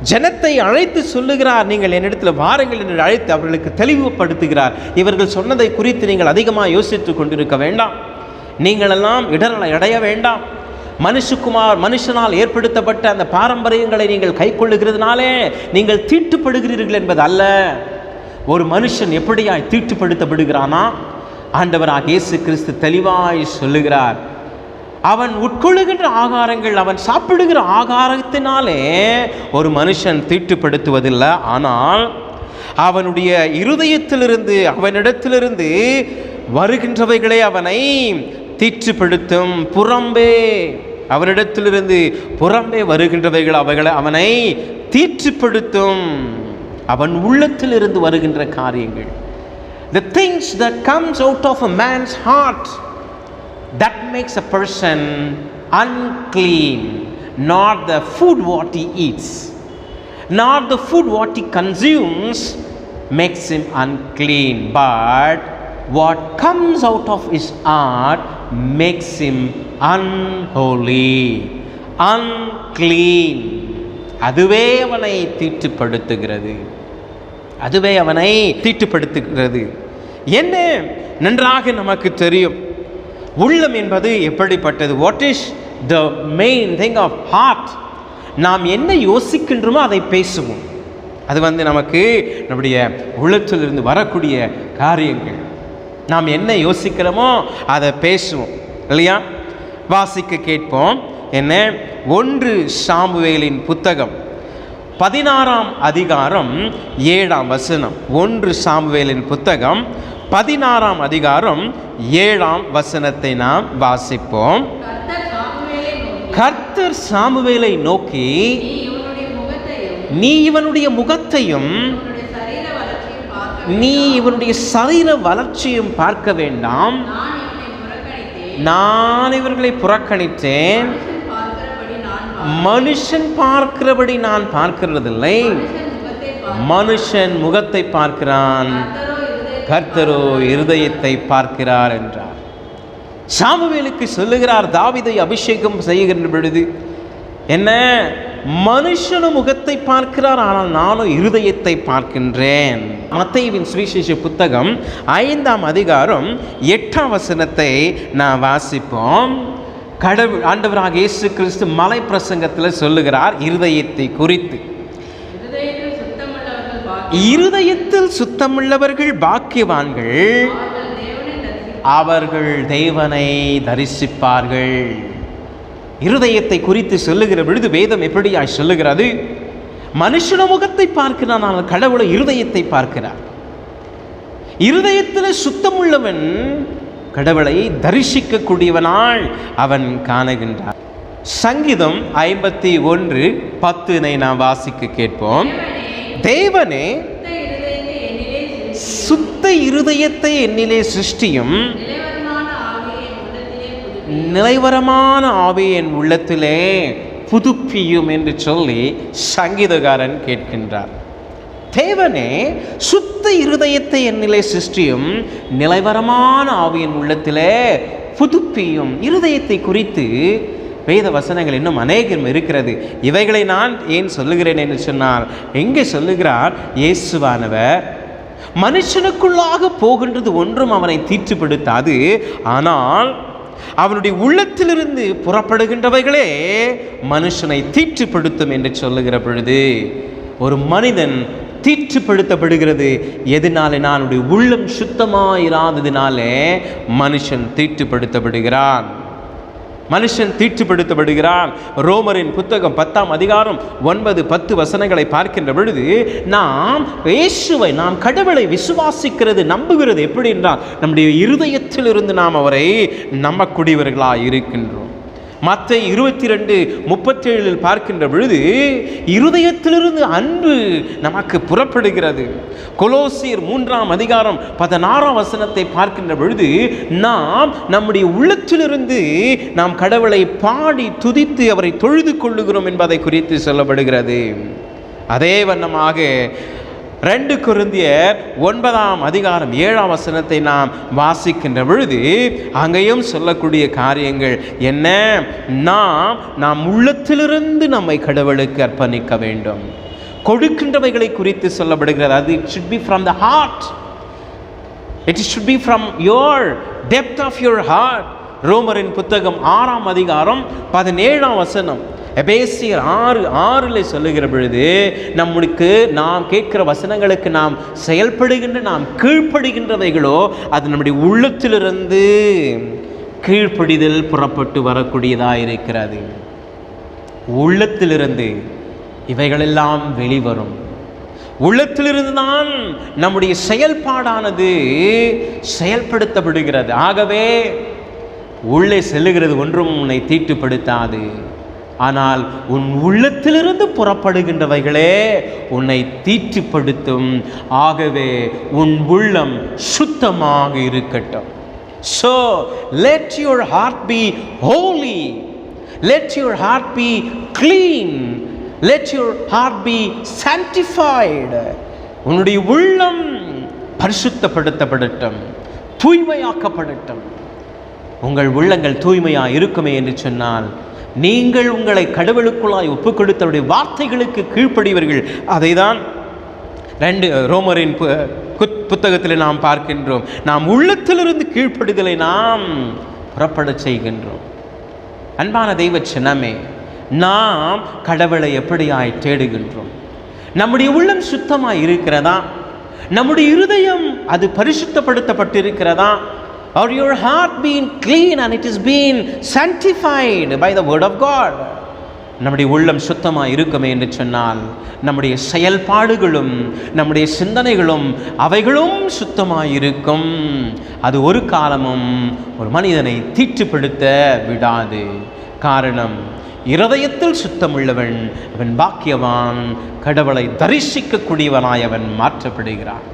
S1: ஜனத்தை அழைத்து சொல்லுகிறார், நீங்கள் என்னிடத்தில் வாருங்கள் என்று அழைத்து அவர்களுக்கு தெளிவுபடுத்துகிறார். இவர்கள் சொன்னதை குறித்து நீங்கள் அதிகமாக யோசித்து கொண்டிருக்க வேண்டாம். நீங்களெல்லாம் இடரலை அடைய வேண்டாம். மனுஷனால் ஏற்படுத்தப்பட்ட அந்த பாரம்பரியங்களை நீங்கள் கை கொள்ளுகிறதுனாலே நீங்கள் தீட்டுப்படுகிறீர்கள் என்பது அல்ல. ஒரு மனுஷன் எப்படியாய் தீட்டுப்படுத்தப்படுகிறானா? ஆண்டவராக இயேசு கிறிஸ்து தெளிவாய் சொல்லுகிறார், அவன் உட்கொள்ளுகின்ற ஆகாரங்கள், அவன் சாப்பிடுகிற ஆகாரத்தினாலே ஒரு மனுஷன் தீட்டுப்படுத்துவதில்லை. ஆனால் அவனுடைய இருதயத்திலிருந்து, அவனிடத்திலிருந்து வருகின்றவைகளே அவனை தீற்றுப்படுத்தும். புறம்பே அவரிடத்திலிருந்து புறம்பே வருகின்றவைகள் அவனை தீற்றுப்படுத்தும். அவன் உள்ளத்திலிருந்து வருகின்ற காரியங்கள், the things that comes out of a man's heart, that makes a person unclean. Not the food what he eats, not the food what he consumes makes him unclean, but what comes out of his heart makes him unholy, unclean. அதுவே அவனை தீட்டுப்படுத்துகிறது, அதுவே அவனை தீட்டுப்படுத்துகிறது. என்ன நன்றாக நமக்கு தெரியும், உள்ளம் என்பது எப்படிப்பட்டது. What is the main thing of heart? நாம் என்ன யோசிக்கின்றோமோ அதை பேசுவோம். அது நமக்கு நம்முடைய உள்ளத்திலிருந்து வரக்கூடிய காரியங்கள். நாம் என்ன யோசிக்கிறோமோ அதை பேசுவோம் இல்லையா? வாசிக்க கேட்போம். என்ன? 1 சாமுவேலின் புத்தகம் 16ஆம் அதிகாரம் 7ஆம் வசனம். 1 சாமுவேலின் புத்தகம் 16ஆம் அதிகாரம் 7ஆம் வசனத்தை நாம் வாசிப்போம். கர்த்தர் சாமுவேலை நோக்கி, நீ இவனுடைய முகத்தையும் நீ இவனுடைய சரீர வளர்ச்சியும் பார்க்க வேண்டாம், நான் இவர்களை புறக்கணித்தேன். மனுஷன் பார்க்கிறபடி நான் பார்க்கிறதில்லை, மனுஷன் முகத்தை பார்க்கிறான், கர்த்தரோ இருதயத்தை பார்க்கிறார் என்றார். சாமுவேலுக்கு சொல்லுகிறார், தாவீதை அபிஷேகம் செய்கின்ற பொழுது என்ன, மனுஷனும் முகத்தை பார்க்கிறார், ஆனால் நானும் இருதயத்தை பார்க்கின்றேன். மத்தேயுவின் சுவிசேஷ புத்தகம் 5ஆம் அதிகாரம் 8ஆம் வசனத்தை நான் வாசிப்போம். கடவுள் ஆண்டவராக இயேசு கிறிஸ்து மலை பிரசங்கத்தில் சொல்லுகிறார் இருதயத்தை குறித்து. இருதயத்தில் சுத்தமுள்ளவர்கள் பாக்கியவான்கள், அவர்கள் தேவனை தரிசிப்பார்கள். இருதயத்தை குறித்து சொல்லுகிற பொழுது வேதம் எப்படியாய் சொல்லுகிறது? மனுஷன முகத்தை பார்க்கிறான், ஆனால் கடவுளை இருதயத்தை பார்க்கிறார். இருதயத்தில் சுத்தமுள்ளவன் கடவுளை தரிசிக்கக்கூடியவனாய் அவன் காணுகின்றான். சங்கீதம் 51:10 நாம் வாசிக்க கேட்போம். தேவனே, சுத்த இருதயத்தை என்னிலே சிருஷ்டியும், நிலைவரமான ஆவியை என் உள்ளத்திலே புதுப்பியும் என்று சொல்லி சங்கீதக்காரன் கேட்கின்றார். தேவனே, சுத்த இருதயத்தை என்னிலே சிருஷ்டியும், நிலைவரமான ஆவியின் உள்ளத்திலே புதுப்பியும். இருதயத்தை குறித்து வேத வசனங்கள் இன்னும் அநேகம் இருக்கிறது. இவைகளை நான் ஏன் சொல்லுகிறேன் என்று சொன்னால், எங்கே சொல்லுகிறார்? இயேசுவானவர் மனுஷனுக்குள்ளாக போகின்றது ஒன்றும் அவனை தீட்டுப்படுத்தாது, ஆனால் அவனுடைய உள்ளத்திலிருந்து புறப்படுகின்றவைகளே மனுஷனை தீட்டுப்படுத்தும் என்று சொல்லுகிற பொழுது, ஒரு மனிதன் தீட்டுப்படுத்தப்படுகிறது எதனாலே? அவனுடைய உள்ளம் சுத்தமாயிராததினாலே மனுஷன் தீட்டுப்படுத்தப்படுகிறான். மனுஷன் தீட்டுப்படுத்தப்படுகிறான். ரோமரின் புத்தகம் 10ஆம் அதிகாரம் 9-10 வசனங்களை பார்க்கின்ற பொழுது, நாம் இயேசுவை, நாம் கடவுளை விசுவாசிக்கிறது, நம்புகிறது எப்படி என்றால், நம்முடைய இருதயத்திலிருந்து நாம் அவரை நம்பக்கூடியவர்களாக இருக்கின்றோம். மத்தேயு 22:37 பார்க்கின்ற பொழுது, இருதயத்திலிருந்து அன்பு நமக்கு புறப்படுகிறது. கொலோசியர் 3ஆம் அதிகாரம் 16ஆம் வசனத்தை பார்க்கின்ற பொழுது, நாம் நம்முடைய உள்ளத்திலிருந்து நாம் கடவுளை பாடி துதித்து அவரை தொழுது கொள்ளுகிறோம் என்பதை குறித்து சொல்லப்படுகிறது. அதே வண்ணமாக 2 கொரிந்தியர் 9ஆம் அதிகாரம் 7ஆம் வசனத்தை நாம் வாசிக்கின்ற பொழுது, அங்கேயும் சொல்லக்கூடிய காரியங்கள் என்ன? நாம் உள்ளத்திலிருந்து நம்மை கடவுளுக்கு அர்ப்பணிக்க வேண்டும். கொடுக்கின்றவைகளை குறித்து சொல்லப்படுகிறது. அது it should be from the heart, it should be from your depth of your heart. ரோமரின் புத்தகம் 6ஆம் அதிகாரம் 17ஆம் வசனம், எபேசியர் 6:6 சொல்லுகிற பொழுது, நம்மளுக்கு நாம் கேட்கிற வசனங்களுக்கு நாம் செயல்படுகின்ற, நாம் கீழ்ப்படுகின்றவைகளோ அது நம்முடைய உள்ளத்திலிருந்து கீழ்ப்படிதல் புறப்பட்டு வரக்கூடியதாக இருக்கிறது. உள்ளத்திலிருந்து இவைகளெல்லாம் வெளிவரும். உள்ளத்திலிருந்து தான் நம்முடைய செயல்பாடானது செயல்படுத்தப்படுகிறது. ஆகவே உள்ளே செல்லுகிறது ஒன்றும் உன்னை தீட்டுப்படுத்தாது. ஆனால் உன் உள்ளத்திலிருந்து புறப்படுகின்றவைகளே உன்னை தீட்டுப்படுத்தும். ஆகவே உன் உள்ளம் சுத்தமாக இருக்கட்டும். So let your heart be holy, let your heart be clean, let your heart be sanctified. உன்னுடைய உள்ளம் பரிசுத்தப்படுத்தப்படட்டும், தூய்மையாக்கப்படட்டும். உங்கள் உள்ளங்கள் தூய்மையாக இருக்குமே என்று சொன்னால் நீங்கள் உங்களை கடவுளுக்குள்ளாய் ஒப்புக் கொடுத்தவருடைய வார்த்தைகளுக்கு கீழ்ப்படிவர்கள். அதை தான் ரோமரின் புத்தகத்தில் நாம் பார்க்கின்றோம். நாம் உள்ளத்திலிருந்து கீழ்ப்படிதலை நாம் புறப்பட செய்கின்றோம். அன்பான தெய்வ சின்னமே, நாம் கடவுளை எப்படியாய் தேடுகின்றோம்? நம்முடைய உள்ளம் சுத்தமாய் இருக்கிறதா? நம்முடைய இருதயம் அது பரிசுத்தப்படுத்தப்பட்டிருக்கிறதா? Or your heart being clean and it is being sanctified by the word of God? நம்முடைய உள்ளம் சுத்தமாக இருக்குமே என்று சொன்னால் நம்முடைய செயல்பாடுகளும் நம்முடைய சிந்தனைகளும் அவைகளும் சுத்தமாக இருக்கும். அது ஒரு காலமும் ஒரு மனிதனை தீட்டுப்படுத்த விடாது. காரணம், இருதயத்தில் சுத்தமுள்ளவன் அவன் பாக்கியவான், கடவுளை தரிசிக்கக்கூடியவனாய் அவன் மாற்றப்படுகிறான்.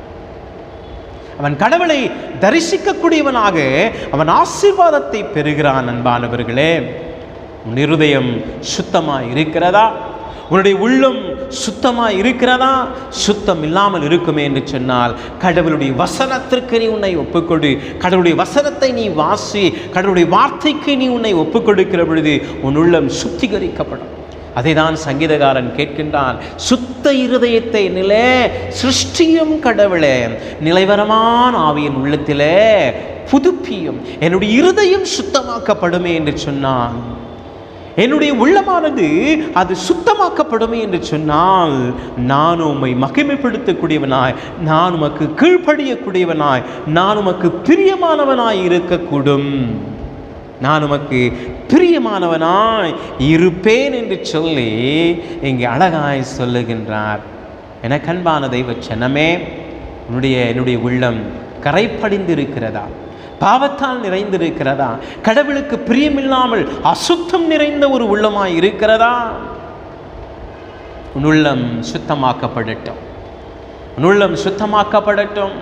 S1: அவன் கடவுளை தரிசிக்கக்கூடியவனாக அவன் ஆசீர்வாதத்தை பெறுகிறான். அன்பானவர்களே, உன் இருதயம் சுத்தமாக இருக்கிறதா? உன்னுடைய உள்ளம் சுத்தமாக இருக்கிறதா? சுத்தம் இல்லாமல் இருக்குமே என்று சொன்னால் கடவுளுடைய வசனத்திற்கு நீ உன்னை ஒப்புக்கொடு. கடவுளுடைய வசனத்தை நீ வாசி. கடவுளுடைய வார்த்தைக்கு நீ உன்னை ஒப்புக்கொடுக்கிற பொழுது உன் உள்ளம் சுத்திகரிக்கப்படும். அதை தான் சங்கீதகாரன் கேட்கின்றான், சுத்த இருதயத்தை நிலை சிருஷ்டியும் கடவுளே, நிலைவரமான ஆவியின் உள்ளத்திலே புதுப்பியும். என்னுடைய இருதயம் சுத்தமாக்கப்படுமே என்று சொன்னான். என்னுடைய உள்ளமானது அது சுத்தமாக்கப்படுமே என்று சொன்னால் நான் உம்மை மகிமைப்படுத்தக்கூடியவனாய், நான் உமக்கு கீழ்ப்படியக்கூடியவனாய், நான் உமக்கு பிரியமானவனாய் இருக்கக்கூடும். நான் உமக்கு பிரியமானவனாய் இருப்பேன் என்று சொல்லி இங்கே அழகாய் சொல்லுகின்றார். எனக்கு அன்பான தெய்வ சின்னமே, என்னுடைய உள்ளம் கரைப்படிந்திருக்கிறதா? பாவத்தால் நிறைந்திருக்கிறதா? கடவுளுக்கு பிரியமில்லாமல் அசுத்தம் நிறைந்த ஒரு உள்ளமாய் இருக்கிறதா? உன் உள்ளம் சுத்தமாக்கப்படட்டும், உன் உள்ளம் சுத்தமாக்கப்படட்டும்.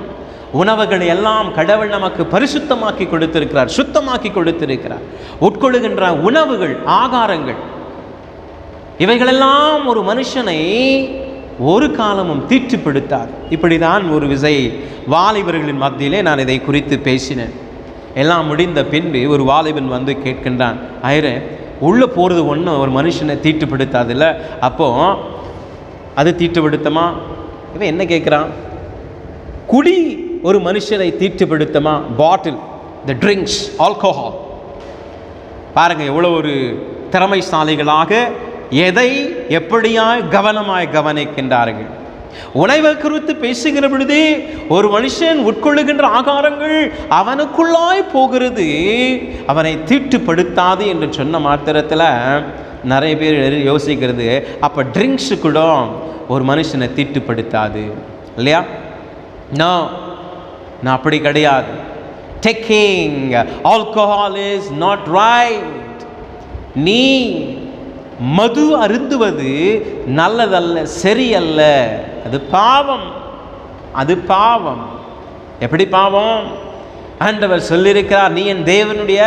S1: உணவுகளை எல்லாம் கடவுள் நமக்கு பரிசுத்தமாக்கி கொடுத்திருக்கிறார், சுத்தமாக்கி கொடுத்திருக்கிறார். உட்கொள்ளுகின்ற உணவுகள், ஆகாரங்கள், இவைகளெல்லாம் ஒரு மனுஷனை ஒரு காலமும் தீட்டுப்படுத்தாது. இப்படிதான் ஒரு விசை வாலிபர்களின் மத்தியிலே நான் இதை குறித்து பேசினேன். எல்லாம் முடிந்த பின்பு ஒரு வாலிபன் வந்து கேட்கின்றான், ஐயரே, உள்ளே போகிறது ஒன்றும் ஒரு மனுஷனை தீட்டுப்படுத்தாதுல்ல, அப்போ அது தீட்டுப்படுத்தமா? இவன் என்ன கேட்குறான்? குடி ஒரு மனுஷனை தீட்டுப்படுத்தமா? பாட்டில், த ட்ரிங்க்ஸ், ஆல்கோஹால். பாருங்க, எவ்வளோ ஒரு திறமைசாலிகளாக எதை எப்படியாய் கவனமாய் கவனிக்கின்றார்கள். உணவை குறித்து பேசுகிற பொழுது ஒரு மனுஷன் உட்கொள்ளுகின்ற ஆகாரங்கள் அவனுக்குள்ளாய் போகிறது, அவனை தீட்டுப்படுத்தாது என்று சொன்ன மாத்திரத்தில் நிறைய பேர் யோசிக்கிறது, அப்போ ட்ரிங்க்ஸு கூட ஒரு மனுஷனை தீட்டுப்படுத்தாது இல்லையா? நான் அப்படி கிடையாது. Taking alcohol is not right. நீ மது அருந்துவது நல்லதல்ல, சரியல்ல, அது பாவம், அது பாவம். எப்படி பாவம்? ஆண்டவர் சொல்லியிருக்கிறார், நீ என் தேவனுடைய,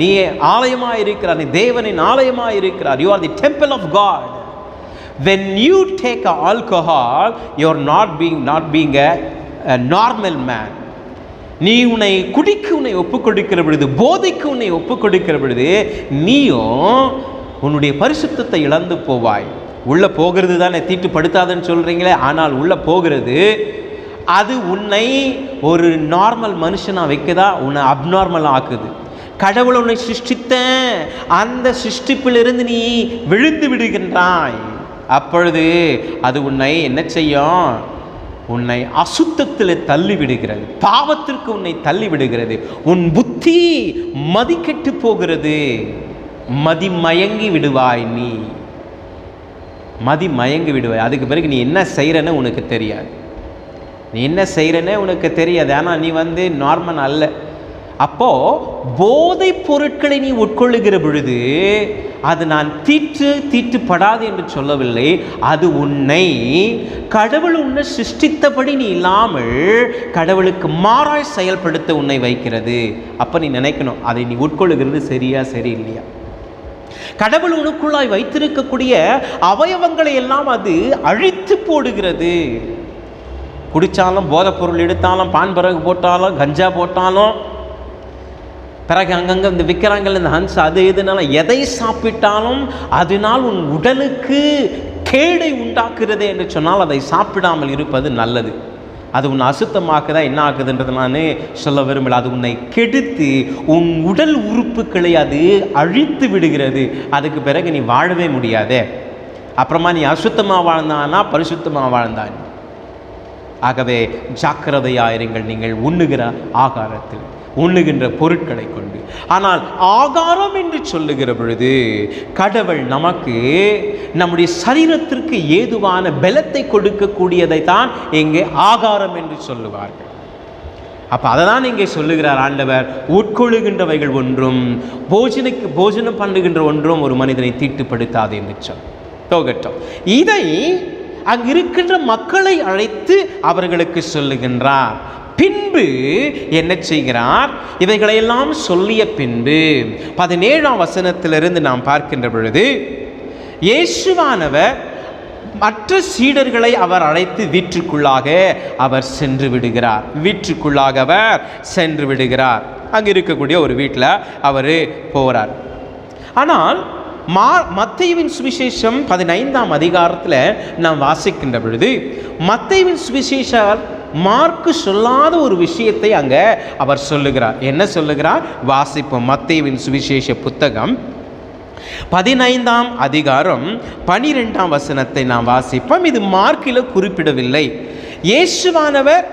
S1: நீ ஆலயமாக இருக்கிறார், நீ தேவனின் ஆலயமாக இருக்கிறார். You are the temple of God. when you take alcohol, you are not being a normal man. நீ உன்னை குடிக்கு உன்னை ஒப்புக் கொடுக்கிற பொழுது, போதைக்கு உன்னை ஒப்புக் கொடுக்கிற பொழுது நீயும் உன்னுடைய பரிசுத்தத்தை இழந்து போவாய். உள்ளே போகிறது தானே தீட்டுப்படுத்தாதுன்னு சொல்கிறீங்களே, ஆனால் உள்ளே போகிறது அது உன்னை ஒரு நார்மல் மனுஷனாக வைக்கதா? உன்னை அப்நார்மல் ஆக்குது. கடவுள் உன்னை சிருஷ்டித்த அந்த சிருஷ்டிப்பிலிருந்து நீ விழுந்து விடுகின்றாய். அப்பொழுது அது உன்னை என்ன செய்யும்? உன்னை அசுத்தத்தில் தள்ளி விடுகிறது, பாவத்திற்கு உன்னை தள்ளி விடுகிறது. உன் புத்தி மதிக்கெட்டு போகிறது, மதிமயங்கி விடுவாய். நீ மதிமயங்கி விடுவாய். அதுக்கு பிறகு நீ என்ன செய்கிறன்னு உனக்கு தெரியாது, நீ என்ன செய்கிறனே உனக்கு தெரியாது. ஆனால் நீ நார்மல் அல்ல. அப்போ போதைப் பொருட்களை நீ உட்கொள்ளுகிற பொழுது அது நான் தீட்டுப்படாது என்று சொல்லவில்லை. அது உன்னை கடவுள் உன்னை சிருஷ்டித்தபடி நீ இல்லாமல் கடவுளுக்கு மாறாய் செயல்படுத்த உன்னை வைக்கிறது. அப்ப நீ நினைக்கணும், அதை நீ உட்கொள்ளுகிறது சரியா சரி இல்லையா. கடவுள் உனக்குள்ளாய் வைத்திருக்கக்கூடிய அவயவங்களை எல்லாம் அது அழித்து போடுகிறது. குடித்தாலும், போதைப் பொருள் எடுத்தாலும், பான் பறகு போட்டாலும், கஞ்சா போட்டாலும், பிறகு அங்கங்கே இந்த விற்கிறாங்கல்ல இந்த ஹன்ஸ், அது எதுனாலும், எதை சாப்பிட்டாலும் அதனால் உன் உடலுக்கு கேடை உண்டாக்குறது என்று சொன்னால் அதை சாப்பிடாமல் இருப்பது நல்லது. அது உன்னை அசுத்தமாக்குதா என்ன ஆக்குதுன்றது நான் சொல்ல விரும்பல. அது உன்னை கெடுத்து உன் உடல் உறுப்புகளை அது அழித்து விடுகிறது. அதுக்கு பிறகு நீ வாழவே முடியாதே. அப்புறமா நீ அசுத்தமாக வாழ்ந்தானா பரிசுத்தமாக வாழ்ந்தான். ஆகவே ஜாக்கிரதையாயிருங்கள் நீங்கள் உண்ணுகிற ஆகாரத்தில், உண்ணுகின்ற பொருட்களை கொண்டு. ஆனால் ஆகாரம் என்று சொல்லுகிற பொழுது கடவுள் நமக்கு நம்முடைய சரீரத்திற்கு ஏதுவான பலத்தை கொடுக்கக்கூடியதை தான் இங்கே ஆகாரம் என்று சொல்லுவார்கள். அப்போ அதை தான் இங்கே சொல்லுகிறார் ஆண்டவர். உட்கொள்ளுகின்றவைகள் ஒன்றும் போஜனம் பண்ணுகின்ற ஒன்றும் ஒரு மனிதனை தீட்டுப்படுத்தாது என்று சொல்லட்டும். இதை அங்கிருக்கின்ற மக்களை அழைத்து அவர்களுக்கு சொல்லுகின்றார். பின்பு என்ன செய்கிறார்? இவைகளையெல்லாம் சொல்லிய பின்பு 17ஆம் வசனத்திலிருந்து நாம் பார்க்கின்ற பொழுது இயேசுவானவர் மற்ற சீடர்களை அவர் அழைத்து வீட்டுக்குள்ளாக அவர் சென்று விடுகிறார். அங்கே இருக்கக்கூடிய ஒரு வீட்டில் அவர் போகிறார். ஆனால் மத்தேயுவின் சுவிசேஷம் 15ஆம் அதிகாரத்தில் நாம் வாசிக்கின்ற பொழுது மத்தேயுவின் சுவிசேஷர் மார்க்கு சொல்லாத ஒரு விஷயத்தை அங்கே அவர் சொல்லுகிறார். என்ன சொல்லுகிறார்? வாசிப்போம். மத்தேயுவின் சுவிசேஷ புத்தகம் 15ஆம் அதிகாரம் 12ஆம் வசனத்தை நாம் வாசிப்போம். இது மார்க்கில் குறிப்பிடவில்லை. இயேசுவானவர்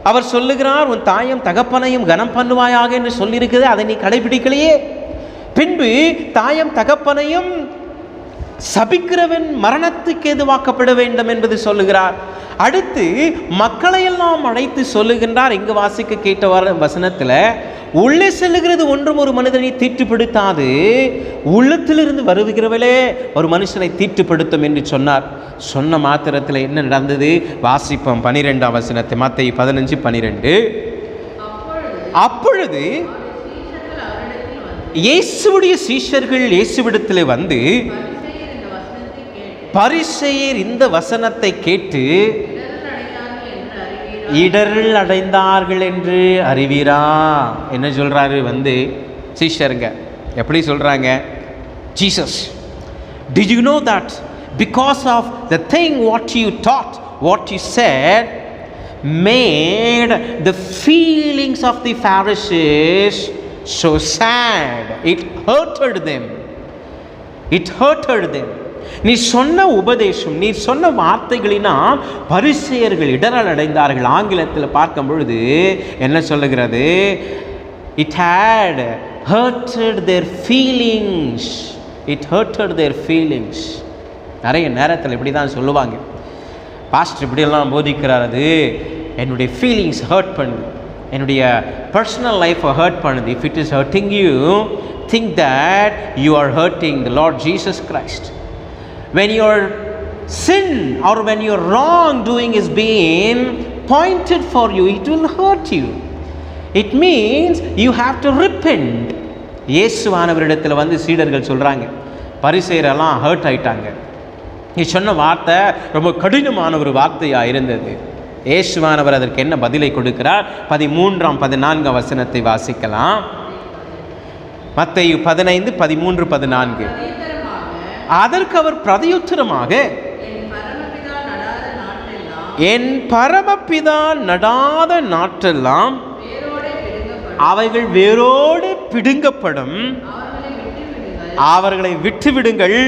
S1: அவர் சொல்லுகிறார், உன் தாயும் தகப்பனையும் கனம் பண்ணுவாயாக என்று சொல்லியிருக்குது, அதை நீ கடைபிடிக்கலையே. பின்பு தாயும் தகப்பனையும் சபிக்கிறவன் மரணத்துக்கு எதுவாக்கப்பட வேண்டும் என்பது சொல்லுகிறார். அடுத்து மக்களையெல்லாம் அழைத்து சொல்லுகின்றார். இங்கு வாசிக்க கேட்ட வசனத்தில் உள்ளே செல்லுகிறது ஒன்றும் ஒரு மனிதனை தீட்டுப்படுத்தாது, உள்ளத்திலிருந்து வருகிறவளே ஒரு மனுஷனை தீட்டுப்படுத்தும் என்று சொன்னார். சொன்ன மாத்திரத்தில் என்ன நடந்தது? வாசிப்போம் 12ஆம் வசனத்தை. மத்தேயு 15:12. அப்பொழுது இயேசுவுடைய சீஷர்கள் இயேசுவிடத்தில் வந்து பரிசேயர் இந்த வசனத்தை கேட்டு இடரில் அடைந்தார்கள் என்று அறிவீரா. என்ன சொல்றாரு? வந்து சீஷருங்க எப்படி சொல்றாங்க? Jesus, did you know that because of the thing what you taught, what you said made the feelings of the Pharisees so sad, it hurted them. நீ சொன்ன உபதேசம், நீ சொன்ன வார்த்தைகளினால் பரிசேயர்கள் இடரல் அடைந்தார்கள். ஆங்கிலத்தில் பார்க்கும் பொழுது என்ன சொல்லுகிறது? It had hurted their feelings. நிறைய நேரத்தில் இப்படி தான் சொல்லுவாங்க. பாஸ்டர் இப்படியெல்லாம் போதிக்கிறார், அது என்னுடைய ஃபீலிங்ஸ் ஹர்ட் பண்ணுது, என்னுடைய பர்சனல் லைஃப்பை ஹர்ட் பண்ணுது. If it is hurting you, think that you are hurting the Lord Jesus Christ. When your sin or when your wrongdoing is being pointed for you, it will hurt you. It means you have to repent. இயேசுவானவரிடத்தில் வந்து சீடர்கள் சொல்கிறாங்க, பரிசேயரெல்லாம் hurt ஆயிட்டாங்க, நீ சொன்ன வார்த்தை ரொம்ப கடினமான ஒரு வார்த்தையாக இருந்தது. இயேசுவானவர் அதற்கு என்ன பதிலை கொடுக்கிறார்? 13ஆம் 14ஆம் வசனத்தை வாசிக்கலாம். மத்தேயு 15:13-14. அதற்கு அவர் பிரதியுத்தரமாக, என் பரமபிதா நடாத நாட்டெல்லாம் அவைகள் வேரோடு பிடுங்கப்படும், அவர்களை விட்டுவிடுங்கள்,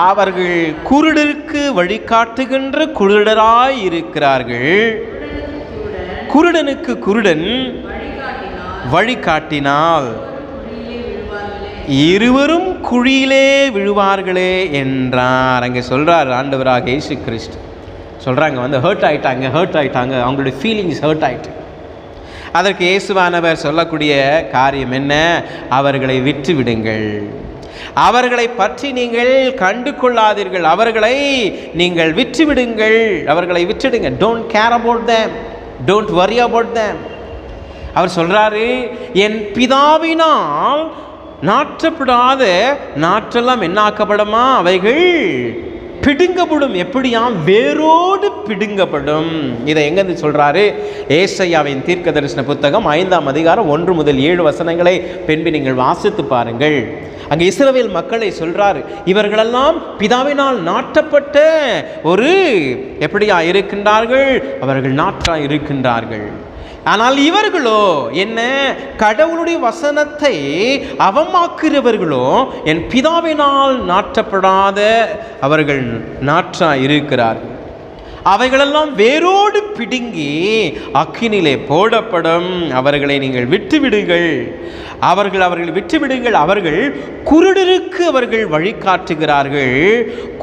S1: அவர்கள் குருடருக்கு வழிகாட்டுகின்ற குருடராய் இருக்கிறார்கள். குருடனுக்கு குருடன் வழிகாட்டினால் இருவரும் குழியிலே விழுவார்களே என்றார். அங்கே சொல்றார் ஆண்டவராக இயேசு கிறிஸ்து. சொல்றாங்க வந்து ஹர்ட் ஆயிட்டாங்க, அவங்களுடைய ஃபீலிங்ஸ் ஹர்ட் ஆயிட்டு. அதற்கு இயேசுவானவர் சொல்லக்கூடிய காரியம் என்ன? அவர்களை விட்டு விடுங்கள், அவர்களை பற்றி நீங்கள் கண்டு கொள்ளாதீர்கள், அவர்களை நீங்கள் விட்டுவிடுங்கள், அவர்களை விட்டுடுங்க. Don't care about them, don't worry about them. அவர் சொல்றாரு, என் பிதாவினால் நாற்றப்படாத நாற்றெல்லாம் என்ன ஆக்கப்படுமா? அவைகள் பிடுங்கப்படும். எப்படியாம்? வேரோடு பிடுங்கப்படும். இதை எங்கேருந்து சொல்றாரு? ஏசாயாவின் தீர்க்க தரிசன புத்தகம் 5ஆம் அதிகாரம் 1 முதல் 7 வசனங்களை பின்பு நீங்கள் வாசித்து பாருங்கள். அங்கே இஸ்ரவேல் மக்களை சொல்றாரு, இவர்களெல்லாம் பிதாவினால் நாட்டப்பட்ட ஒரு எப்படியா இருக்கின்றார்கள்? அவர்கள் நாற்றா இருக்கின்றார்கள். ஆனால் இவர்களோ என்ன? கடவுளுடைய வசனத்தை அவமாக்குறவர்களோ என் பிதாவினால் நாட்டப்படாத அவர்கள் நாற்றா இருக்கிறார்கள். அவைகளெல்லாம் வேரோடு பிடுங்கி அக்கினிலே போடப்படும். அவர்களை நீங்கள் விட்டுவிடுங்கள், அவர்களை விட்டுவிடுங்கள். அவர்கள் குருடருக்கு அவர்கள் வழிகாட்டுகிறார்கள்.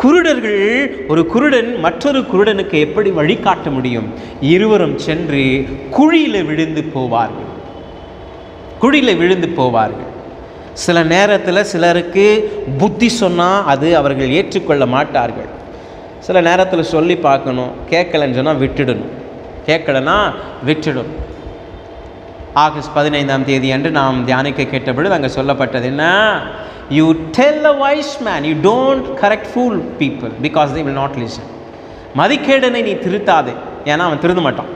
S1: குருடர்கள், ஒரு குருடன் மற்றொரு குருடனுக்கு எப்படி வழிகாட்ட முடியும்? இருவரும் சென்று குழியில் விழுந்து போவார்கள், குழியில் விழுந்து போவார்கள். சில நேரத்தில் சிலருக்கு புத்தி சொன்னால் அது அவர்கள் ஏற்றுக்கொள்ள மாட்டார்கள். சில நேரத்தில் சொல்லி பார்க்கணும், கேட்கலன்னு சொன்னால் விட்டுடணும், கேட்கலன்னா விட்டுடும். ஆகஸ்ட் 15ஆம் தேதி அன்று நாம் தியானிக்க கேட்டபொழுது அங்கே சொல்லப்பட்டது என்ன? You tell a wise man, you don't correct fool people because they will not listen. மதிக்கேடனை நீ திருத்தாதே, ஏன்னா அவன் திருந்த மாட்டான்.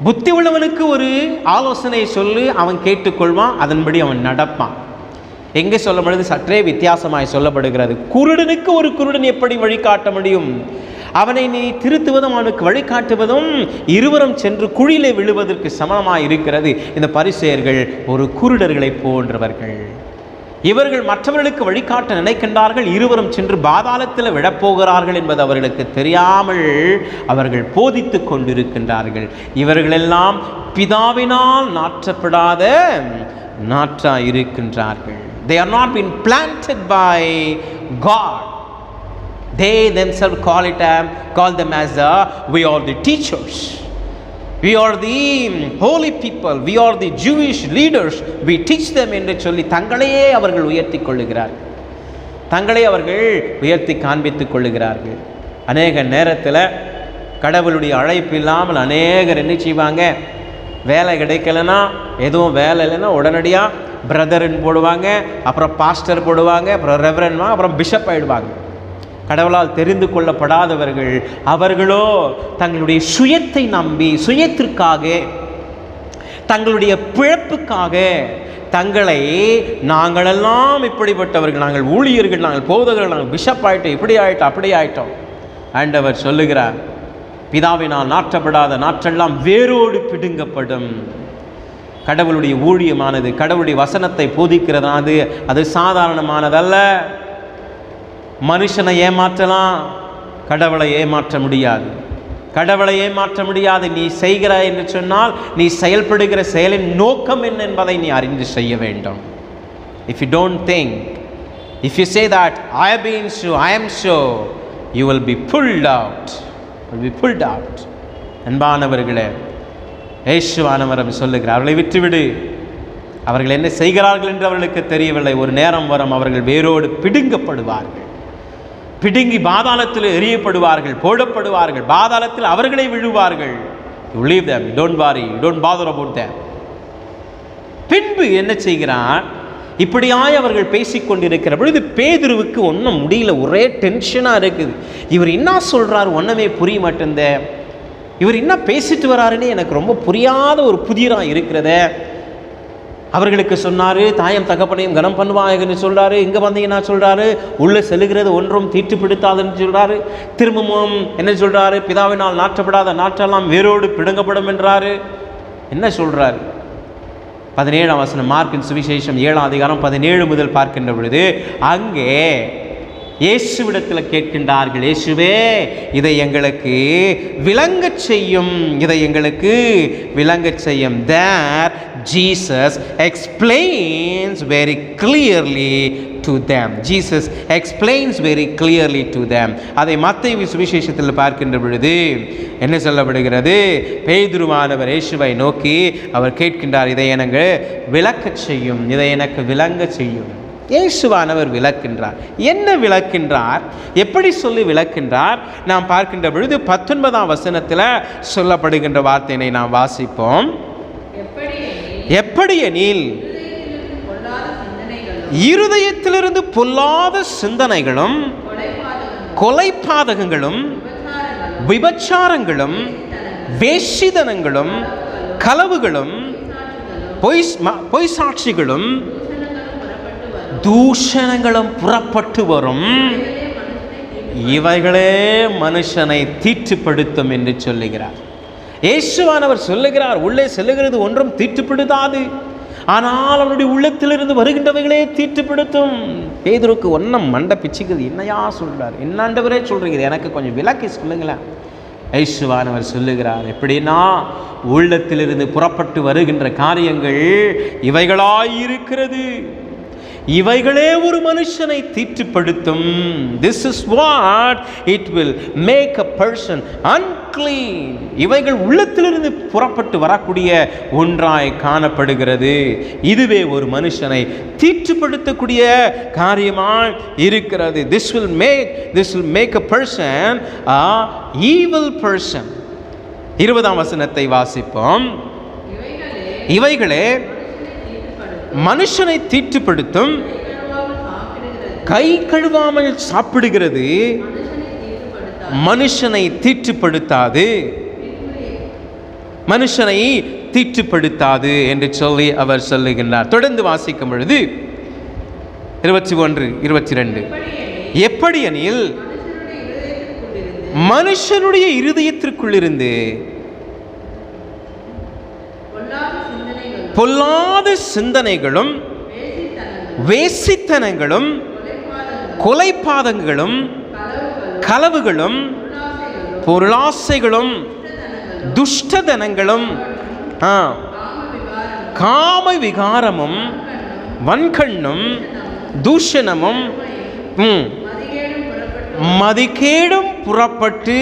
S1: புத்தி உள்ளவனுக்கு ஒரு ஆலோசனை சொல்லு, அவன் கேட்டுக்கொள்வான், அதன்படி அவன் நடப்பான். எங்கே சொல்லப்படுது? சற்றே வித்தியாசமாய் சொல்லப்படுகிறது. குருடனுக்கு ஒரு குருடன் எப்படி வழிகாட்ட முடியும்? அவனை நீ திருத்துவதும் அவனுக்கு வழிகாட்டுவதும் இருவரும் சென்று குழியிலே விழுவதற்கு சமமாய் இருக்கிறது. இந்த பரிசேயர்கள் ஒரு குருடர்களை போன்றவர்கள். இவர்கள் மற்றவர்களுக்கு வழிகாட்ட நினைக்கின்றார்கள், இருவரும் சென்று பாதாளத்தில் விழப்போகிறார்கள் என்பது அவர்களுக்கு தெரியாமல் அவர்கள் போதித்து கொண்டிருக்கின்றார்கள். இவர்களெல்லாம் பிதாவினால் நாற்றப்படாத நாற்றா இருக்கின்றார்கள். They are not been planted by God. They themselves call them as we are the teachers, we are the holy people, we are the Jewish leaders, we teach them என்று சொல்லி தங்களையே அவர்கள் உயர்த்தி கொள்ளுகிறார்கள், தங்களை அவர்கள் உயர்த்தி காண்பித்துக் கொள்ளுகிறார்கள். அநேக நேரத்தில் கடவுளுடைய அழைப்பு இல்லாமல் அநேகர் என்ன செய்வாங்க? வேலை கிடைக்கலன்னா, எதுவும் வேலை இல்லைன்னா உடனடியாக பிரதர்ன்னு போடுவாங்க, அப்புறம் பாஸ்டர் போடுவாங்க, அப்புறம் ரெவரன், அப்புறம் பிஷப் ஆகிடுவாங்க. கடவுளால் தெரிந்து கொள்ளப்படாதவர்கள் அவர்களோ தங்களுடைய சுயத்தை நம்பி, சுயத்திற்காக, தங்களுடைய பிழப்புக்காக தங்களை நாங்களெல்லாம் இப்படிப்பட்டவர்கள், நாங்கள் ஊழியர்கள், நாங்கள் போதகர்கள், நாங்கள் பிஷப் ஆகிட்டோம், இப்படி ஆகிட்டோம், அப்படி ஆகிட்டோம். ஆண்டவர் சொல்லுகிறார், பிதாவினால் நாற்றப்படாத நாற்றெல்லாம் வேரோடு பிடுங்கப்படும். கடவுளுடைய ஊழியமானது, கடவுளுடைய வசனத்தை போதிக்கிறதானது அது சாதாரணமானதல்ல. மனுஷனை ஏமாற்றலாம், கடவுளை ஏமாற்ற முடியாது, கடவுளை ஏமாற்ற முடியாது. நீ செய்கிறாய் என்று சொன்னால் நீ செயல்படுகிற செயலின் நோக்கம் என்ன என்பதை நீ அறிந்து செய்ய வேண்டும். If you don't think, if you say that I have been so, I am so, you will be pulled out, will be pulled out. அன்பானவர்களே, இயேசுவானவரும் சொல்லுகிறார், அவர்களை விட்டுவிடு, அவர்கள் என்ன செய்கிறார்கள் என்று அவர்களுக்கு தெரியவில்லை. ஒரு நேரம் வரும் அவர்கள் வேரோடு பிடுங்கப்படுவார்கள், பிடுங்கி பாதாளத்தில் எறியப்படுவார்கள், போடப்படுவார்கள், பாதாளத்தில் அவர்களை விழுவார்கள். You leave them, you don't worry, you don't bother about them. பின்பு என்ன செய்கிறார்? இப்படியாய் அவர்கள் பேசிக்கொண்டிருக்கிற பொழுது பேதுருவுக்கு ஒன்றும் முடியல, ஒரே டென்ஷனாக இருக்குது. இவர் என்ன சொல்கிறார் ஒன்றுமே புரிய மாட்டேந்த, இவர் என்ன பேசிட்டு வராருன்னு எனக்கு ரொம்ப புரியாத ஒரு புதிராக இருக்கிறத. அவர்களுக்கு சொன்னார், தாயம் தகப்பனையும் கனம் பண்ணுவாங்கன்னு சொல்கிறாரு. இங்கே வந்தீங்கன்னா சொல்கிறாரு, உள்ளே செல்லுகிறது ஒன்றும் தீட்டு பிடித்தாதுன்னு சொல்கிறாரு. திரும்பவும் என்ன சொல்கிறாரு? பிதாவினால் நாற்றப்படாத நாற்றெல்லாம் வேரோடு பிடுங்கப்படும் என்றாரு. என்ன சொல்கிறாரு? 17ஆம் வசனம், மார்க்கின் சுவிசேஷம் 7ஆம் அதிகாரம் 17 முதல் பார்க்கின்ற பொழுது, அங்கே இயேசுவிடத்தில் கேட்கின்றார்கள், இயேசுவே இதை எங்களுக்கு விளங்கச் செய்யும், இதை எங்களுக்கு விளங்கச் செய்யும். There Jesus explains very clearly to them. Jesus explains very clearly to them. அதை மத்தேயு சுவிசேஷத்தில் பார்க்கின்ற பொழுது என்ன சொல்லப்படுகிறது? பேதுருவானவர் இயேசுவை நோக்கி அவர் கேட்கின்றார், இதை எனக்கு விளக்கச் செய்யும், இதை எனக்கு விளங்க செய்யும். இயேசுவானவர் விளக்கின்றார். என்ன விளக்கின்றார்? எப்படி சொல்லி விளக்கின்றார்? நாம் பார்க்கின்ற பொழுது 19ஆம் வசனத்தில் சொல்லப்படுகின்ற வார்த்தையினை நாம் வாசிப்போம். எப்படி எனில் இருதயத்திலிருந்து பொல்லாத சிந்தனைகளும் கொலைபாதகங்களும் விபச்சாரங்களும் வேசித்தனங்களும் களவுகளும் பொய் சாட்சிகளும் தூஷணங்களும் புறப்பட்டு வரும், இவைகளே மனுஷனை தீட்டுப்படுத்தும் என்று சொல்லுகிறார். இயேசுவானவர் சொல்லுகிறார், உள்ளே செல்லுகிறது ஒன்றும் தீட்டுப்படுத்தாது, ஆனால் அவனுடைய உள்ளத்திலிருந்து வருகின்றவைகளே தீட்டுப்படுத்தும். பேதுருக்கு ஒன்றும் மண்டை பிச்சுக்குது, என்னையா சொல்றார், என்னாண்டவரே சொல்றீங்க, எனக்கு கொஞ்சம் விளக்கி சொல்லுங்களேன். இயேசுவானவர் சொல்லுகிறார், எப்படின்னா உள்ளத்திலிருந்து புறப்பட்டு வருகின்ற காரியங்கள் இவைகளாயிருக்கிறது, இவைகளே ஒரு மனுஷனை தீட்டுப்படுத்தும். This is what it will make a person unclean. இவைகள் உள்ளத்திலிருந்து புறப்பட்டு வரக்கூடிய ஒன்றாய் காணப்படுகிறது. இதுவே ஒரு மனுஷனை தீட்டுப்படுத்தக்கூடிய காரியமாய் இருக்கிறது. This will make a person a evil person. 20ஆம் வசனத்தை வாசிப்போம். இவைகளே மனுஷனை தீட்டுப்படுத்தும், கை கழுவாமல் சாப்பிடுகிறது மனுஷனை தீட்டுப்படுத்தாது, மனுஷனை தீட்டுப்படுத்தாது என்று சொல்லி அவர் சொல்லுகின்றார். தொடர்ந்து வாசிக்கும் பொழுது 21, 22 எப்படி எனில் மனுஷனுடைய இருதயத்திற்குள்ளிருந்து பொல்லாத சிந்தனைகளும் வேசித்தனங்களும் கொலைபாதங்களும் களவுகளும் பொருளாசைகளும் துஷ்டதனங்களும் காம விகாரமும் வன்கண்ணும் தூஷணமும் மதிகேடும் புறப்பட்டு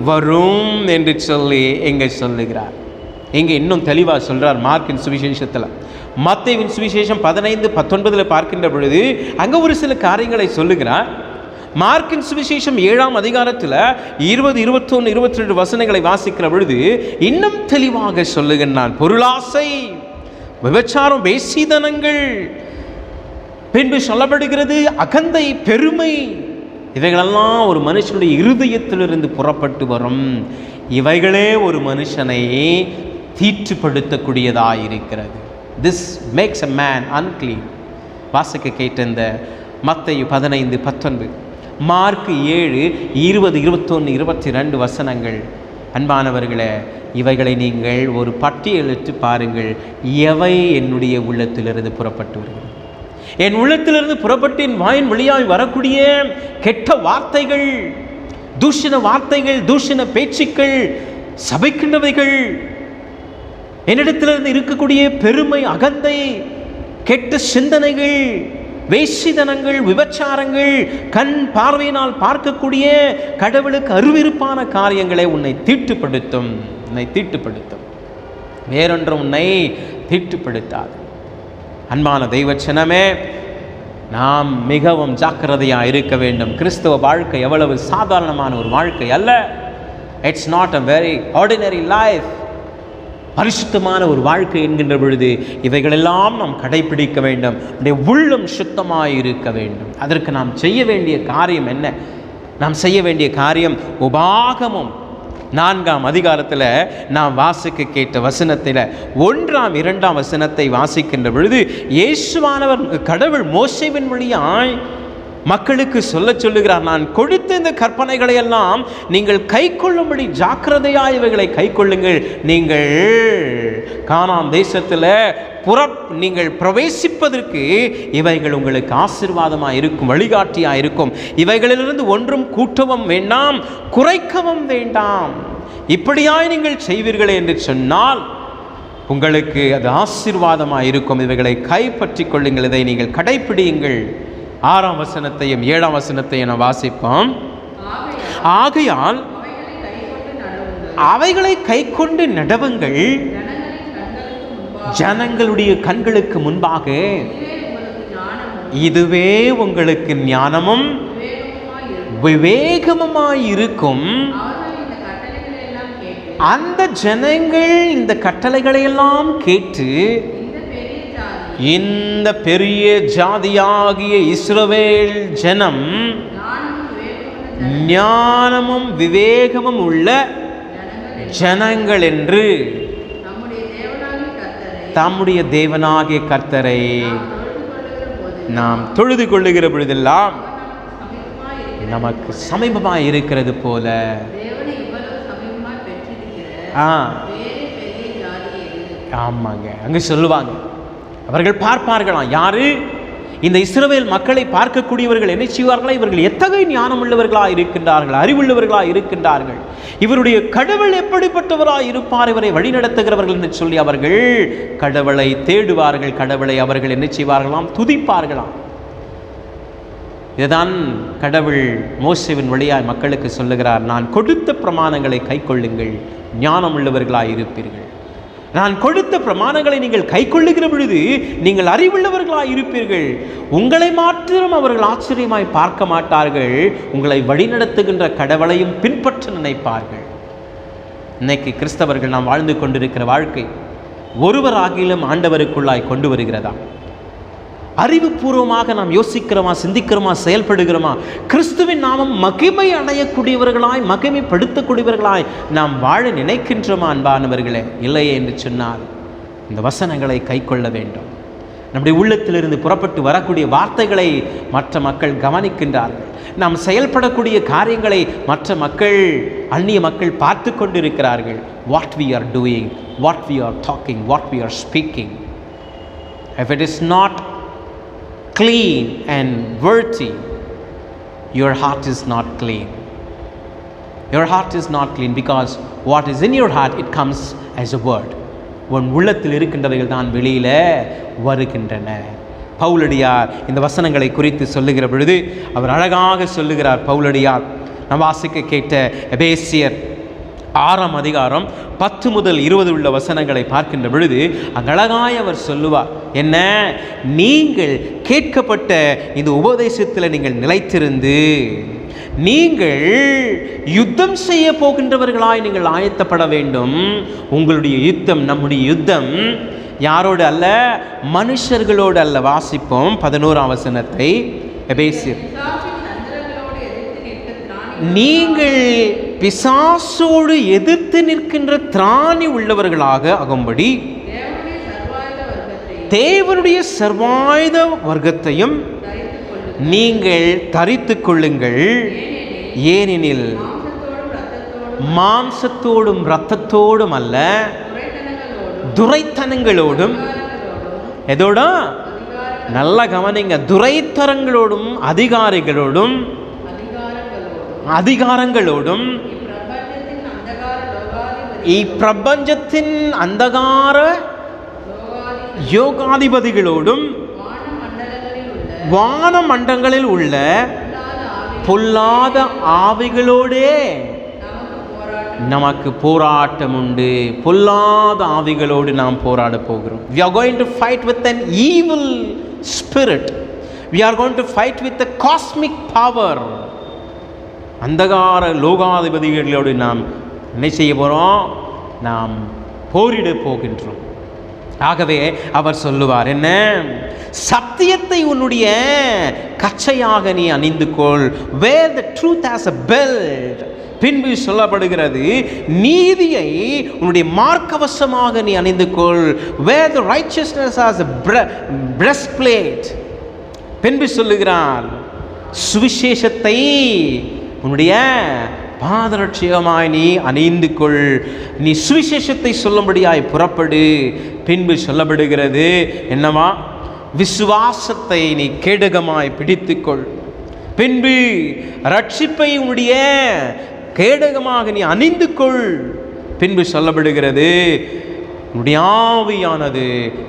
S1: வரும் என்று சொல்லி எங்கே சொல்லுகிறார். இங்கே இன்னும் தெளிவாக சொல்கிறார் மார்க்கின் சுவிசேஷத்தில். மத்தேயுவின் சுவிசேஷம் 15, 19 பார்க்கின்ற பொழுது அங்கே ஒரு சில காரியங்களை சொல்லுகிறார். மார்க்கின் சுவிசேஷம் 7ஆம் அதிகாரத்தில் 20, 21, 22 வசனங்களை வாசிக்கிற பொழுது இன்னும் தெளிவாக சொல்லுகின்றான். பொருளாசை, விபச்சாரம், வேசித்தனங்கள், பின்பு சொல்லப்படுகிறது அகந்தை, பெருமை, இவைகளெல்லாம் ஒரு மனுஷனுடைய இருதயத்திலிருந்து புறப்பட்டு வரும். இவைகளே ஒரு மனுஷனை தீட்டுப்படுத்தக்கூடியதாயிருக்கிறது. This makes a man unclean. வாசிக்க கேட்ட இந்த மத்தேயு 15, 19, மார்க் 7, 20, 21, 22 வசனங்கள். அன்பானவர்களே, இவைகளை நீங்கள் ஒரு பட்டியலிட்டு பாருங்கள். எவை என்னுடைய உள்ளத்திலிருந்து புறப்பட்டு வருகிறது? என் உள்ளத்திலிருந்து புறப்பட்டு என் வாயின் வழியாய் வரக்கூடிய கெட்ட வார்த்தைகள், தூஷண வார்த்தைகள், தூஷண பேச்சுக்கள், சபைக்கின்றவைகள், என்னிடத்திலிருந்து இருக்கக்கூடிய பெருமை, அகந்தை, கெட்ட சிந்தனைகள், வேசித்தனங்கள், விபச்சாரங்கள், கண் பார்வையினால் பார்க்கக்கூடிய கடவுளுக்கு அருவருப்பான காரியங்களை உன்னை தீட்டுப்படுத்தும், உன்னை தீட்டுப்படுத்தும். வேறொன்றும் உன்னை தீட்டுப்படுத்தாது. அன்பான தெய்வச்சனமே, நாம் மிகவும் ஜாக்கிரதையாக இருக்க வேண்டும். கிறிஸ்தவ வாழ்க்கை எவ்வளவு சாதாரணமான ஒரு வாழ்க்கை அல்ல. It's not a very ordinary life. பரிசுத்தமான ஒரு வாழ்க்கை என்கின்ற பொழுது இவைகளெல்லாம் நாம் கடைபிடிக்க வேண்டும். நம்முடைய உள்ளம் சுத்தமாக இருக்க வேண்டும். அதற்கு நாம் செய்ய வேண்டிய காரியம் என்ன? நாம் செய்ய வேண்டிய காரியம் உபாகமம் 4ஆம் அதிகாரத்தில் நாம் வாசிக்க கேட்ட வசனத்தில் 1, 2 வசனத்தை வாசிக்கின்ற பொழுது இயேசுவானவர் கடவுள் மோசேவின் வழியாய் மக்களுக்கு சொல்லுகிறார், நான் கொடுத்த இந்த கற்பனைகளை எல்லாம் நீங்கள் கை கொள்ளும்படி ஜாக்கிரதையாய் இவைகளை கை கொள்ளுங்கள். நீங்கள் கானான் தேசத்தில் நீங்கள் பிரவேசிப்பதற்கு இவைகள் உங்களுக்கு ஆசீர்வாதமாக இருக்கும், வழிகாட்டியாக இருக்கும். இவைகளிலிருந்து ஒன்றும் கூட்டவும் வேண்டாம், குறைக்கவும் வேண்டாம். இப்படியாய் நீங்கள் செய்வீர்கள் என்று சொன்னால் உங்களுக்கு அது ஆசீர்வாதமாக இருக்கும். இவைகளை கைப்பற்றி கொள்ளுங்கள், இதை நீங்கள் கடைப்பிடியுங்கள். 6ஆம் வசனத்தையும் 7ஆம் வசனத்தையும் நான் வாசிப்போம். ஆகையால் அவைகளை கைக்கொண்டு நடவுங்கள், ஜனங்களுடைய கண்களுக்கு முன்பாக. இதுவே உங்களுக்கு ஞானமும் விவேகமுமாயிருக்கும். அந்த ஜனங்கள் இந்த கட்டளைகளை எல்லாம் கேட்டு இந்த பெரிய ஜாதியாகிய இஸ்ரவேல் ஜனம் ஞானமும் விவேகமும் உள்ள ஜனங்கள் என்று தம்முடைய தேவனாகிய கர்த்தரை நாம் தொழுது கொள்ளுகிற பொழுதெல்லாம் நமக்கு சமீபமாய் இருக்கிறது போல. ஆமாங்க, அங்க சொல்லுவாங்க, அவர்கள் பார்ப்பார்களாம். யாரு? இந்த இஸ்ரவேல் மக்களை பார்க்கக்கூடியவர்கள் என்ன செய்வார்களா? இவர்கள் எத்தகைய ஞானம் உள்ளவர்களாக இருக்கின்றார்கள், அறிவுள்ளவர்களாக இருக்கின்றார்கள், இவருடைய கடவுள் எப்படிப்பட்டவராக இருப்பார், இவரை வழிநடத்துகிறவர்கள் என்று சொல்லி அவர்கள் கடவுளை தேடுவார்கள். கடவுளை அவர்கள் என்ன செய்வார்களாம்? துதிப்பார்களாம். இதுதான் கடவுள் மோசேவின் வழியாய் மக்களுக்கு சொல்லுகிறார், நான் கொடுத்த பிரமாணங்களை கை கொள்ளுங்கள், ஞானம் உள்ளவர்களாக இருப்பீர்கள். நான் கொடுத்த பிரமாணங்களை நீங்கள் கை கொள்ளுகிற பொழுது நீங்கள் அறிவுள்ளவர்களாக இருப்பீர்கள். உங்களை மாத்திரம் அவர்கள் ஆச்சரியமாய் பார்க்க மாட்டார்கள், உங்களை வழிநடத்துகின்ற கடவுளையும் பின்பற்ற நினைப்பார்கள். இன்னைக்கு கிறிஸ்தவர்கள் நாம் வாழ்ந்து கொண்டிருக்கிற வாழ்க்கை ஒருவராகிலும் ஆண்டவருக்குள்ளாய் கொண்டு வருகிறதா? அறிவுபூர்வமாக நாம் யோசிக்கிறோமா, சிந்திக்கிறோமா, செயல்படுகிறோமா? கிறிஸ்துவின் நாமம் மகிமை அடையக்கூடியவர்களாய், மகிமைப்படுத்தக்கூடியவர்களாய் நாம் வாழ நினைக்கின்றோமா அன்பானவர்களே? இல்லையே என்று சொன்னால் இந்த வசனங்களை கை கொள்ள வேண்டும். நம்முடைய உள்ளத்திலிருந்து புறப்பட்டு வரக்கூடிய வார்த்தைகளை மற்ற மக்கள் கவனிக்கின்றார்கள். நாம் செயல்படக்கூடிய காரியங்களை மற்ற மக்கள், அந்நிய மக்கள் பார்த்து கொண்டிருக்கிறார்கள். What we are doing, what we are talking, what we are speaking. If it is not clean and worthy, your heart is not clean. Your heart is not clean because what is in your heart, it comes as a word. உன் உள்ளத்தில் இருக்கின்றவைகள் தான் வெளியில வருகின்றன. பவுலடியார் இந்த வசனங்களை குறித்து சொல்லுகிற பொழுது அவர் அழகாக சொல்லுகிறார். பவுலடியார் நாம் வாசிக்க கேட்ட எபேசியர் 6ஆம் அதிகாரம் 10 முதல் 20 உள்ள வசனங்களை பார்க்கின்ற பொழுது அழகாய் அவர் சொல்லுவார், என்ன, நீங்கள் கேட்கப்பட்ட இந்த உபதேசத்தில் நீங்கள் நிலைத்திருந்து நீங்கள் யுத்தம் செய்ய போகின்றவர்களாய் நீங்கள் ஆயத்தப்பட வேண்டும். உங்களுடைய யுத்தம், நம்முடைய யுத்தம் யாரோடு அல்ல? மனுஷர்களோடு அல்ல. வாசிப்போம் 11ஆம் வசனத்தை. எபேசியர், நீங்கள் பிசாசோடு எதிர்த்து நிற்கின்ற திராணி உள்ளவர்களாக ஆகும்படி தேவனுடைய சர்வாயுத வர்க்கத்தையும் நீங்கள் தரித்து கொள்ளுங்கள். ஏனெனில் மாம்சத்தோடும் இரத்தத்தோடும் அல்ல, துரைத்தனங்களோடும், எதோட நல்ல கவனிங்க, துரைத்தரங்களோடும் அதிகாரங்களோடும் இப்பிரபஞ்சத்தின் அந்தகார யோகாதிபதிகளோடும் வான மண்டங்களில் உள்ள பொல்லாத ஆவிகளோடே நமக்கு போராட்டம் உண்டு. பொல்லாத ஆவிகளோடு நாம் போராட போகிறோம். We are going to fight with an evil spirit. We are going to fight with the cosmic power. அந்தகார லோகாதிபதிகளோடு நாம் என்ன செய்ய போகிறோம்? நாம் போரிட போகின்றோம். ஆகவே அவர் சொல்லுவார், என்ன, சத்தியத்தை உன்னுடைய கச்சையாக நீ அணிந்து கொள். wear the truth as a belt. பின்பு சொல்லப்படுகிறது, நீதியை உன்னுடைய மார்க்கவசமாக நீ அணிந்து கொள். wear the righteousness as a breastplate. பின்பு சொல்லுகிறார், சுவிசேஷத்தை உன்னுடைய பாதரட்சியமாய் நீ அணிந்து கொள், நீ சுவிசேஷத்தை சொல்லும்படியாய் புறப்படு. பின்பு சொல்லப்படுகிறது என்னவா? விசுவாசத்தை நீ கேடகமாய் பிடித்துக்கொள். பின்பு ரட்சிப்பை உன்னுடைய கேடகமாக நீ அணிந்து கொள். பின்பு சொல்லப்படுகிறது உன்னுடைய ஆவியானது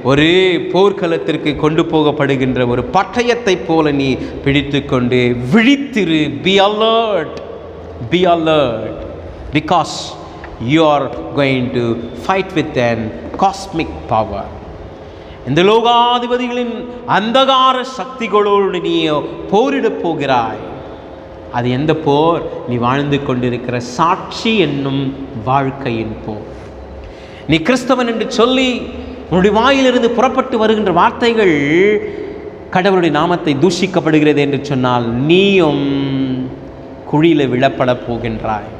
S1: ஒரு போர்க்களத்திற்கு கொண்டு போகப்படுகின்ற ஒரு பட்டயத்தை போல நீ பிடித்து கொண்டு விழித்திரு. Be alert, be alert, because you are going to fight with an cosmic power. இந்த லோகாதிபதிகளின் அந்தகார சக்திகளோடு நீ போரிடப் போகிறாய். அது எந்த போர்? நீ வாழ்ந்து கொண்டிருக்கிற சாட்சி என்னும் வாழ்க்கையின் போர். நீ கிறிஸ்தவன் என்று சொல்லி உன்னுடைய வாயிலிருந்து புறப்பட்டு வருகின்ற வார்த்தைகள் கடவுளுடைய நாமத்தை தூஷிக்கப்படுகிறது என்று சொன்னால் நீயும் குழியில் விழப்பட போகின்றாய்.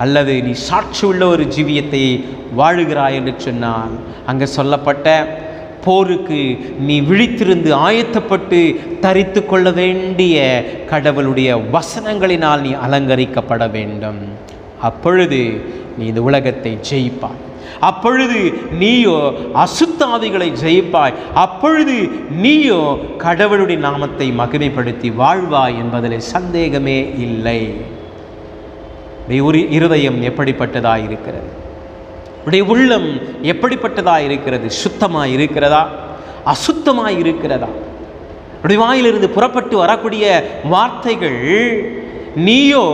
S1: அல்லது நீ சாட்சி உள்ள ஒரு ஜீவியத்தை வாழுகிறாய் என்று சொன்னால் அங்கே சொல்லப்பட்ட போருக்கு நீ விழித்திருந்து ஆயத்தப்பட்டு தரித்து கொள்ள வேண்டிய கடவுளுடைய வசனங்களினால் நீ அலங்கரிக்கப்பட வேண்டும். அப்பொழுது நீ இந்த உலகத்தை ஜெயிப்பாய். அப்பொழுது நீயோ அசுத்தாவிகளை ஜெயிப்பாய். அப்பொழுது நீயோ கடவுளுடைய நாமத்தை மகிமைப்படுத்தி வாழ்வாய் என்பதில் சந்தேகமே இல்லை. ஒரு இருதயம் எப்படிப்பட்டதாய் இருக்கிறது? உடைய உள்ளம் எப்படிப்பட்டதாக இருக்கிறது? சுத்தமாக இருக்கிறதா? அசுத்தமாக இருக்கிறதா? உடைய வாயிலிருந்து புறப்பட்டு வரக்கூடிய வார்த்தைகள் நீயோ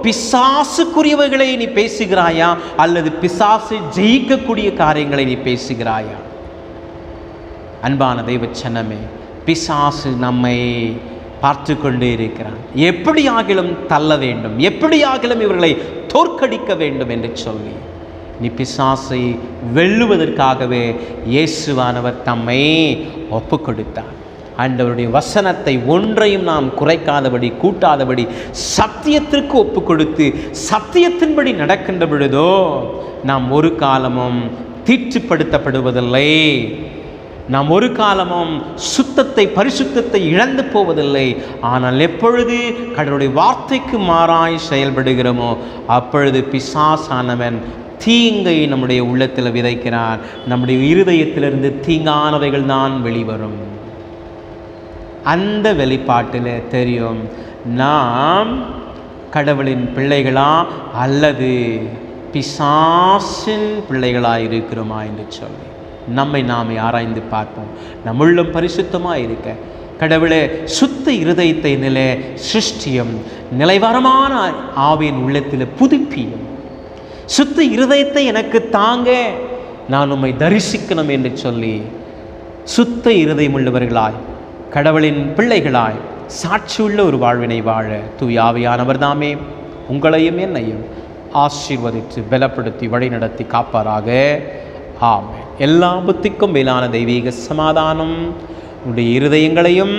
S1: பிசாசுக்குரியவைகளை நீ பேசுகிறாயா அல்லது பிசாசு ஜெயிக்கக்கூடிய காரியங்களை நீ பேசுகிறாயா? அன்பான தெய்வச்சனமே, பிசாசு நம்மை பார்த்து கொண்டே இருக்கிறான். எப்படியாகிலும் தள்ள வேண்டும், எப்படியாகிலும் இவர்களை தோற்கடிக்க வேண்டும் என்று சொல்லி நீ பிசாசை வெல்லுவதற்காகவே இயேசுவானவர் தம்மை ஒப்பு கொடுத்தார். ஆண்டவருடைய வசனத்தை ஒன்றையும் நாம் குறைக்காதபடி கூட்டாதபடி சத்தியத்திற்கு ஒப்பு கொடுத்து சத்தியத்தின்படி நடக்கின்ற பொழுதோ நாம் ஒரு காலமும் தீட்டுப்படுத்தப்படுவதில்லை. நாம் ஒரு காலமும் சுத்தத்தை பரிசுத்தத்தை இழந்து போவதில்லை. ஆனால் எப்பொழுது கடவுளுடைய வார்த்தைக்கு மாறாய் செயல்படுகிறோமோ அப்பொழுது பிசாசானவன் தீங்கை நம்முடைய உள்ளத்தில் விதைக்கிறான். நம்முடைய இருதயத்திலிருந்து தீங்கானவைகள் தான் வெளிவரும். அந்த வெளிப்பாட்டில் தெரியும் நாம் கடவுளின் பிள்ளைகளா அல்லது பிசாசின் பிள்ளைகளாக இருக்கிறோமா என்று சொல்லி நம்மை நாம் ஆராய்ந்து பார்ப்போம். நம்முள்ளும் பரிசுத்தமாக இருக்க கடவுளே சுத்த இருதயத்தை நிலை சிருஷ்டியும் நிலைவரமான ஆவியின் உள்ளத்தில் புதுப்பியும். சுத்த இருதயத்தை எனக்கு தாங்க, நான் உம்மை தரிசிக்கணும் என்று சொல்லி சுத்த இருதயம் உள்ளவர்களாய் கடவுளின் பிள்ளைகளாய் சாட்சியுள்ள ஒரு வாழ்வினை வாழ தூய ஆவியானவர் தாமே உங்களையும் என்னையும் ஆசீர்வதித்து பலப்படுத்தி வழிநடத்தி காப்பாராக. ஆமென். எல்லா புத்திக்கும் மேலான தெய்வீக சமாதானம் உங்களுடைய இருதயங்களையும்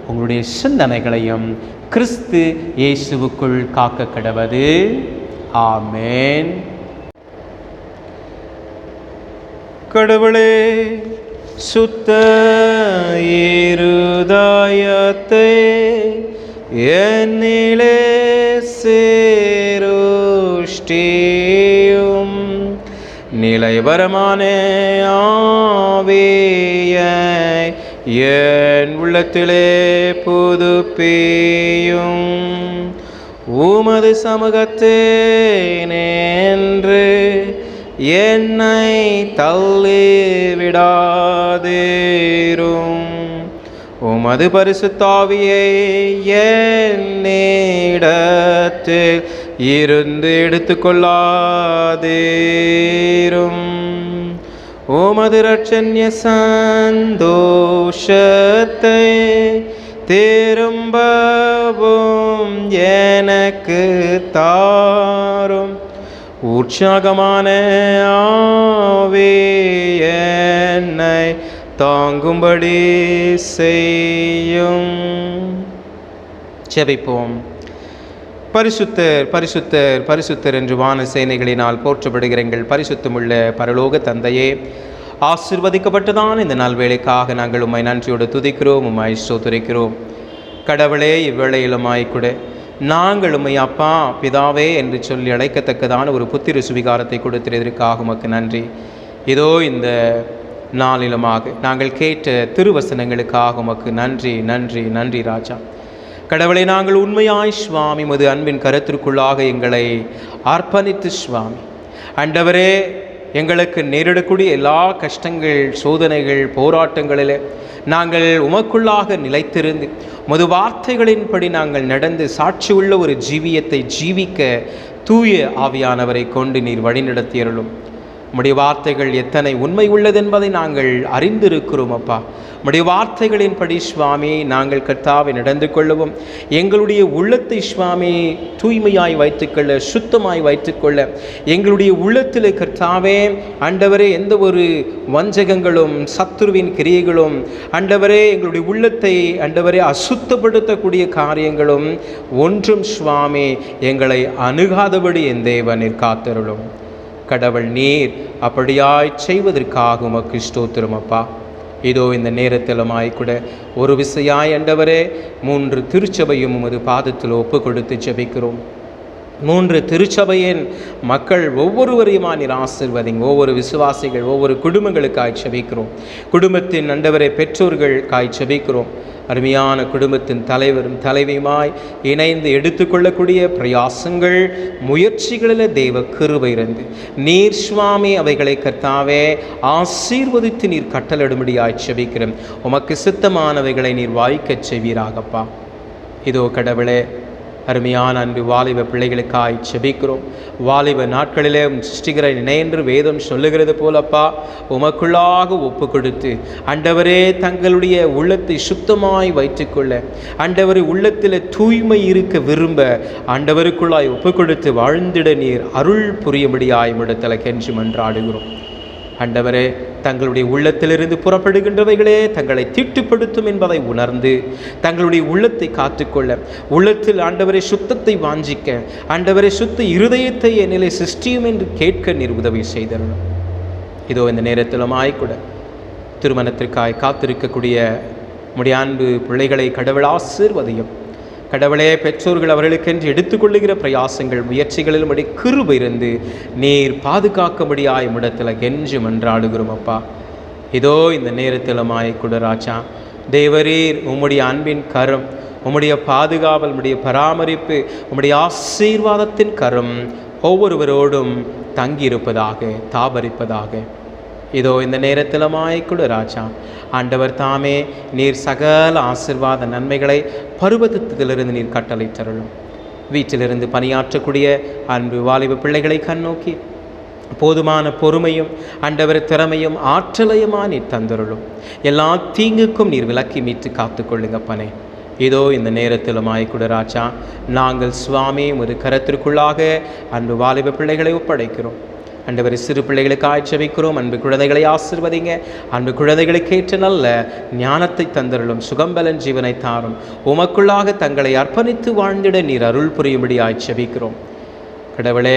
S1: உங்களுடைய சிந்தனைகளையும் கிறிஸ்து இயேசுவுக்குள் காக்க கடவது. ஆமென். கடவுளே, சுத்த இருதயத்தை என்னிலே சேருஷ்டியும் நிலைவரமான ஆவியை என் உள்ளத்திலே புதுப்பியும். உமது சமூகத்தே நின்று என்னை தள்ளிவிடாதேரும். உமது பரிசுத்தாவியை என்னிடத்தில் இருந்து எடுத்துக்கொள்ளாதேரும். உமது இரட்சண்ய சந்தோஷத்தை திரும்பவும் எனக்கு தாரும். உற்சாகமான ஆவி என்னை தாங்கும்படி செய்யும். ஜெபிப்போம். பரிசுத்தர் பரிசுத்தர் பரிசுத்தர் என்று வான சேனைகளினால் போற்றப்படுகிற எங்கள் பரிசுத்தமுள்ள பரலோக தந்தையே, ஆசீர்வதிக்கப்பட்டதான் இந்த நாள் வேளைக்காக நாங்கள் உம்மை நன்றியோடு துதிக்கிறோம், உம்மை ஸ்தோத்திரிக்கிறோம். கடவுளே, இவ்வேளையிலுமாய் கூட நாங்கள் உம்மை அப்பா பிதாவே என்று சொல்லி அழைக்கத்தக்கதான ஒரு புத்திர சுவிகாரத்தை கொடுத்திருப்பதற்காக உமக்கு நன்றி. இதோ இந்த நாளிலுமாக நாங்கள் கேட்ட திருவசனங்களுக்காக உமக்கு நன்றி நன்றி நன்றி ராஜா. கடவுளை நாங்கள் உண்மையாய் சுவாமி மது அன்பின் கருத்திற்குள்ளாக எங்களை அர்ப்பணித்து சுவாமி ஆண்டவரே, எங்களுக்கு நேரிடக்கூடிய எல்லா கஷ்டங்கள், சோதனைகள், போராட்டங்களில் நாங்கள் உமக்குள்ளாக நிலைத்திருந்து மது வார்த்தைகளின்படி நாங்கள் நடந்து சாட்சி உள்ள ஒரு ஜீவியத்தை ஜீவிக்க தூய ஆவியானவரை கொண்டு நீர் வழிநடத்தியருளும். உம்முடைய வார்த்தைகள் எத்தனை உண்மை உள்ளதென்பதை நாங்கள் அறிந்திருக்கிறோம் அப்பா. உம்முடைய வார்த்தைகளின்படி சுவாமி நாங்கள் கர்த்தாவை நடந்து கொள்ளவும், எங்களுடைய உள்ளத்தை சுவாமி தூய்மையாய் வைத்துக்கொள்ள, சுத்தமாய் வைத்துக்கொள்ள, எங்களுடைய உள்ளத்தில் கர்த்தாவே ஆண்டவரே எந்த ஒரு வஞ்சகங்களும் சத்துருவின் கிரியைகளும் ஆண்டவரே எங்களுடைய உள்ளத்தை ஆண்டவரே அசுத்தப்படுத்தக்கூடிய காரியங்களும் ஒன்றும் சுவாமி எங்களை அணுகாதபடி என் தேவனில் காத்தருளும். கடவுள் நீர் அப்படியாய் செய்வதற்காக உமக்கு ஸ்தோத்திரம் அப்பா. இதோ இந்த நேரத்திலுமாய் கூட ஒரு விசையாய் ஆண்டவரே 3 திருச்சபையும் உமது பாதத்தில் ஒப்பு கொடுத்து ஜெபிக்கிறோம். 3 திருச்சபையின் மக்கள் ஒவ்வொருவரையுமா நீர் ஆசீர்வதிங்க. ஒவ்வொரு விசுவாசிகள், ஒவ்வொரு குடும்பங்களுக்காய் ஜெபிக்கிறோம். குடும்பத்தின் ஆண்டவரே பெற்றோர்களுக்காய் ஜெபிக்கிறோம். அருமையான குடும்பத்தின் தலைவரும் தலைவியுமாய் இணைந்து எடுத்துக்கொள்ளக்கூடிய பிரயாசங்கள், முயற்சிகளில் தெய்வ கிருபை இருந்து நீர் சுவாமி அவைகளை கர்த்தாவே ஆசீர்வதித்து நீர் கட்டளிடும்படியாய் ஜெபிக்கிறோம். உமக்கு சித்தமானவைகளை நீர் வாய்க்கச் செய்வீராகப்பா. இதோ கடவுளே, அருமையான அன்பு வாலிப பிள்ளைகளுக்காய் ஜெபிக்கிறோம். வாலிப நாட்களிலே சிருஷ்டிகரை நினைன்று வேதம் சொல்லுகிறது போலப்பா உமக்குள்ளாக ஒப்பு கொடுத்து ஆண்டவரே தங்களுடைய உள்ளத்தை சுத்தமாய் வைத்துக்கொள்ள, ஆண்டவரை உள்ளத்தில் தூய்மை இருக்க விரும்ப ஆண்டவருக்குள்ளாய் ஒப்பு கொடுத்து வாழ்ந்திட நீர் அருள் புரியும்படியாய் முடத்தல கெஞ்சி மன்றாடுகிறோம். ஆண்டவரே, தங்களுடைய உள்ளத்திலிருந்து புறப்படுகின்றவைகளே தங்களை தீட்டுப்படுத்தும் என்பதை உணர்ந்து தங்களுடைய உள்ளத்தை காத்துக்கொள்ள, உள்ளத்தில் ஆண்டவரை சுத்தத்தை வாஞ்சிக்க, ஆண்டவரை சுத்த இருதயத்தை என்னிலே சிருஷ்டியும் என்று கேட்க நீர் உதவி செய்தரணும். இதோ இந்த நேரத்திலும் ஆய்கூட திருமணத்திற்காய் காத்திருக்கக்கூடிய உம்முடைய அன்பு பிள்ளைகளை கடவுள் ஆசீர்வதியும். கடவுளே, பெற்றோர்கள் அவர்களுக்கென்று எடுத்துக்கொள்ளுகிற பிரயாசங்கள், முயற்சிகளில் உம்முடைய கிருபை இருந்து நீர் பாதுகாக்கும்படியாய் உம்மிடத்தில் கெஞ்சி மன்றாடுகிறோம் அப்பா. இதோ இந்த நேரத்திலுமாய் கூட ராஜா தேவரீர் உம்முடைய அன்பின் கரம், உம்முடைய பாதுகாவல், உம்முடைய பராமரிப்பு, உம்முடைய ஆசீர்வாதத்தின் கரம் ஒவ்வொருவரோடும் தங்கியிருப்பதாக, தாபரிப்பதாக. இதோ இந்த நேரத்திலுமாய் கூட ராஜா ஆண்டவர் தாமே நீர் சகல ஆசீர்வாத நன்மைகளை பருவத்திலிருந்து நீர் கட்டளை தருளும். வீட்டிலிருந்து பணியாற்றக்கூடிய அன்பு வாலிப பிள்ளைகளை கண்ணோக்கி போதுமான பொறுமையும் ஆண்டவர் திறமையும் ஆற்றலையுமா நீர் தந்தருளும். எல்லா தீங்குக்கும் நீர் விலக்கி மீட்டு காத்துக்கொள்ளுங்கப்பனே. இதோ இந்த நேரத்திலுமாய் கூட ராஜா நாங்கள் சுவாமி ஒரு கரத்திற்குள்ளாக அன்பு வாலிப பிள்ளைகளை ஒப்படைக்கிறோம். ஆண்டவரை சிறு பிள்ளைகளுக்காய் ஜெபிக்கிறோம். அன்பு குழந்தைகளை ஆசீர்வதிங்க. அன்பு குழந்தைகளுக்கு ஏற்ற நல்ல ஞானத்தை தந்தருளும், சுகம்பலன் ஜீவனை தாரும். உமக்குள்ளாக தங்களை அர்ப்பணித்து வாழ்ந்திட நீர் அருள் புரியும்படியாய் ஜெபிக்கிறோம். கடவுளே,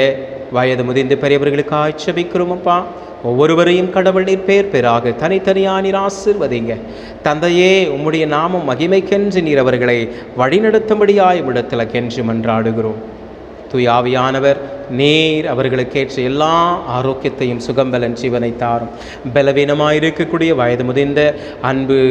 S1: வயது முதிர்ந்த பெரியவர்களுக்காய் ஜெபிக்கிறோம் அப்பா. ஒவ்வொருவரையும் கடவுள் நீர் பேர் பேராக தனித்தனியாக நீர் ஆசீர்வதிங்க. தந்தையே, உம்முடைய நாமம் மகிமைக்கென்று நீர் அவர்களை வழிநடத்தும்படியாய் உம்மிடத்தில் கென்று மன்றாடுகிறோம். தூயாவியானவர் நீர் அவர்களுக்கேற்ற எல்லா ஆரோக்கியத்தையும் சுகம்பலன் ஜீவனை தாரும். பலவீனமாயிருக்கக்கூடிய வயது முதிர்ந்த அன்பு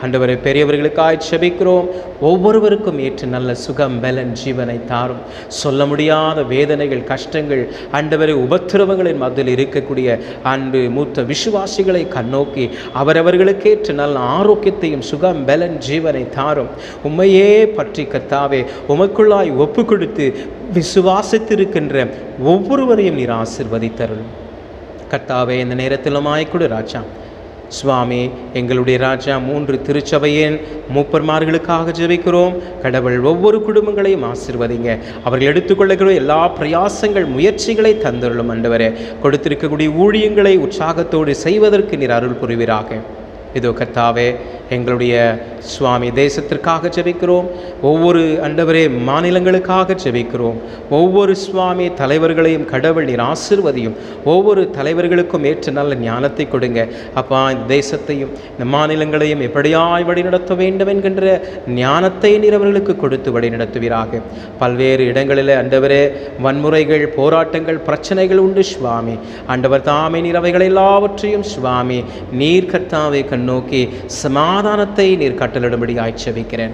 S1: ஆண்டவரை பெரியவர்களுக்காய் ஜெபிக்கிறோம். ஒவ்வொருவருக்கும் ஏற்ற நல்ல சுகம் பலன் ஜீவனை தாரும். சொல்ல முடியாத வேதனைகள், கஷ்டங்கள், ஆண்டவரை உபத்திரவங்களின் மத்தியில் இருக்கக்கூடிய அன்பு மூத்த விசுவாசிகளை கண்ணோக்கி அவரவர்களுக்கேற்ற நல்ல ஆரோக்கியத்தையும் சுகம் பலன் ஜீவனை தாரும். உம்மையே பற்றி கர்த்தாவே உமக்குள்ளாய் ஒப்பு கொடுத்து விசுவாசித்திருக்கின்ற ஒவ்வொருவரையும் நீர் ஆசீர்வதித்தருளும். கர்த்தாவே, இந்த நேரத்திலுமாய் கொடு ராஜா சுவாமி. எங்களுடைய ராஜா 3 திருச்சபையின் மூப்பர்மார்களுக்காக ஜெபிக்கிறோம். கடவுள் ஒவ்வொரு குடும்பங்களையும் ஆசீர்வதிங்க. அவர்கள் எடுத்துக்கொள்ளுகிற எல்லா பிரயாசங்கள், முயற்சிகளை தந்தருளும். ஆண்டவரே, கொடுத்திருக்கக்கூடிய ஊழியங்களை உற்சாகத்தோடு செய்வதற்கு நீர் அருள் புரிவீராக. இதோ கர்த்தாவே, எங்களுடைய சுவாமி தேசத்திற்காக ஜெபிக்கிறோம். ஒவ்வொரு ஆண்டவரே மாநிலங்களுக்காக ஜெபிக்கிறோம். ஒவ்வொரு சுவாமி தலைவர்களையும் கடவுள் நீர் ஆசீர்வதியும். ஒவ்வொரு தலைவர்களுக்கும் ஏற்ற நல்ல ஞானத்தை கொடுங்க அப்பா. இந்த தேசத்தையும் இந்த மாநிலங்களையும் எப்படியாய் வழிநடத்த வேண்டும் என்கின்ற ஞானத்தை நீர் அவர்களுக்கு கொடுத்து வழிநடத்துவீராக. பல்வேறு இடங்களில் ஆண்டவரே வன்முறைகள், போராட்டங்கள், பிரச்சனைகள் உண்டு சுவாமி. ஆண்டவர் தாமே நீர் அவைகள் எல்லாவற்றையும் சுவாமி நீர் கர்த்தாவை கண்ணோக்கி சமாதானத்தை நீர் கட்டளிடும்படியாய் ஜெபிக்கிறேன்.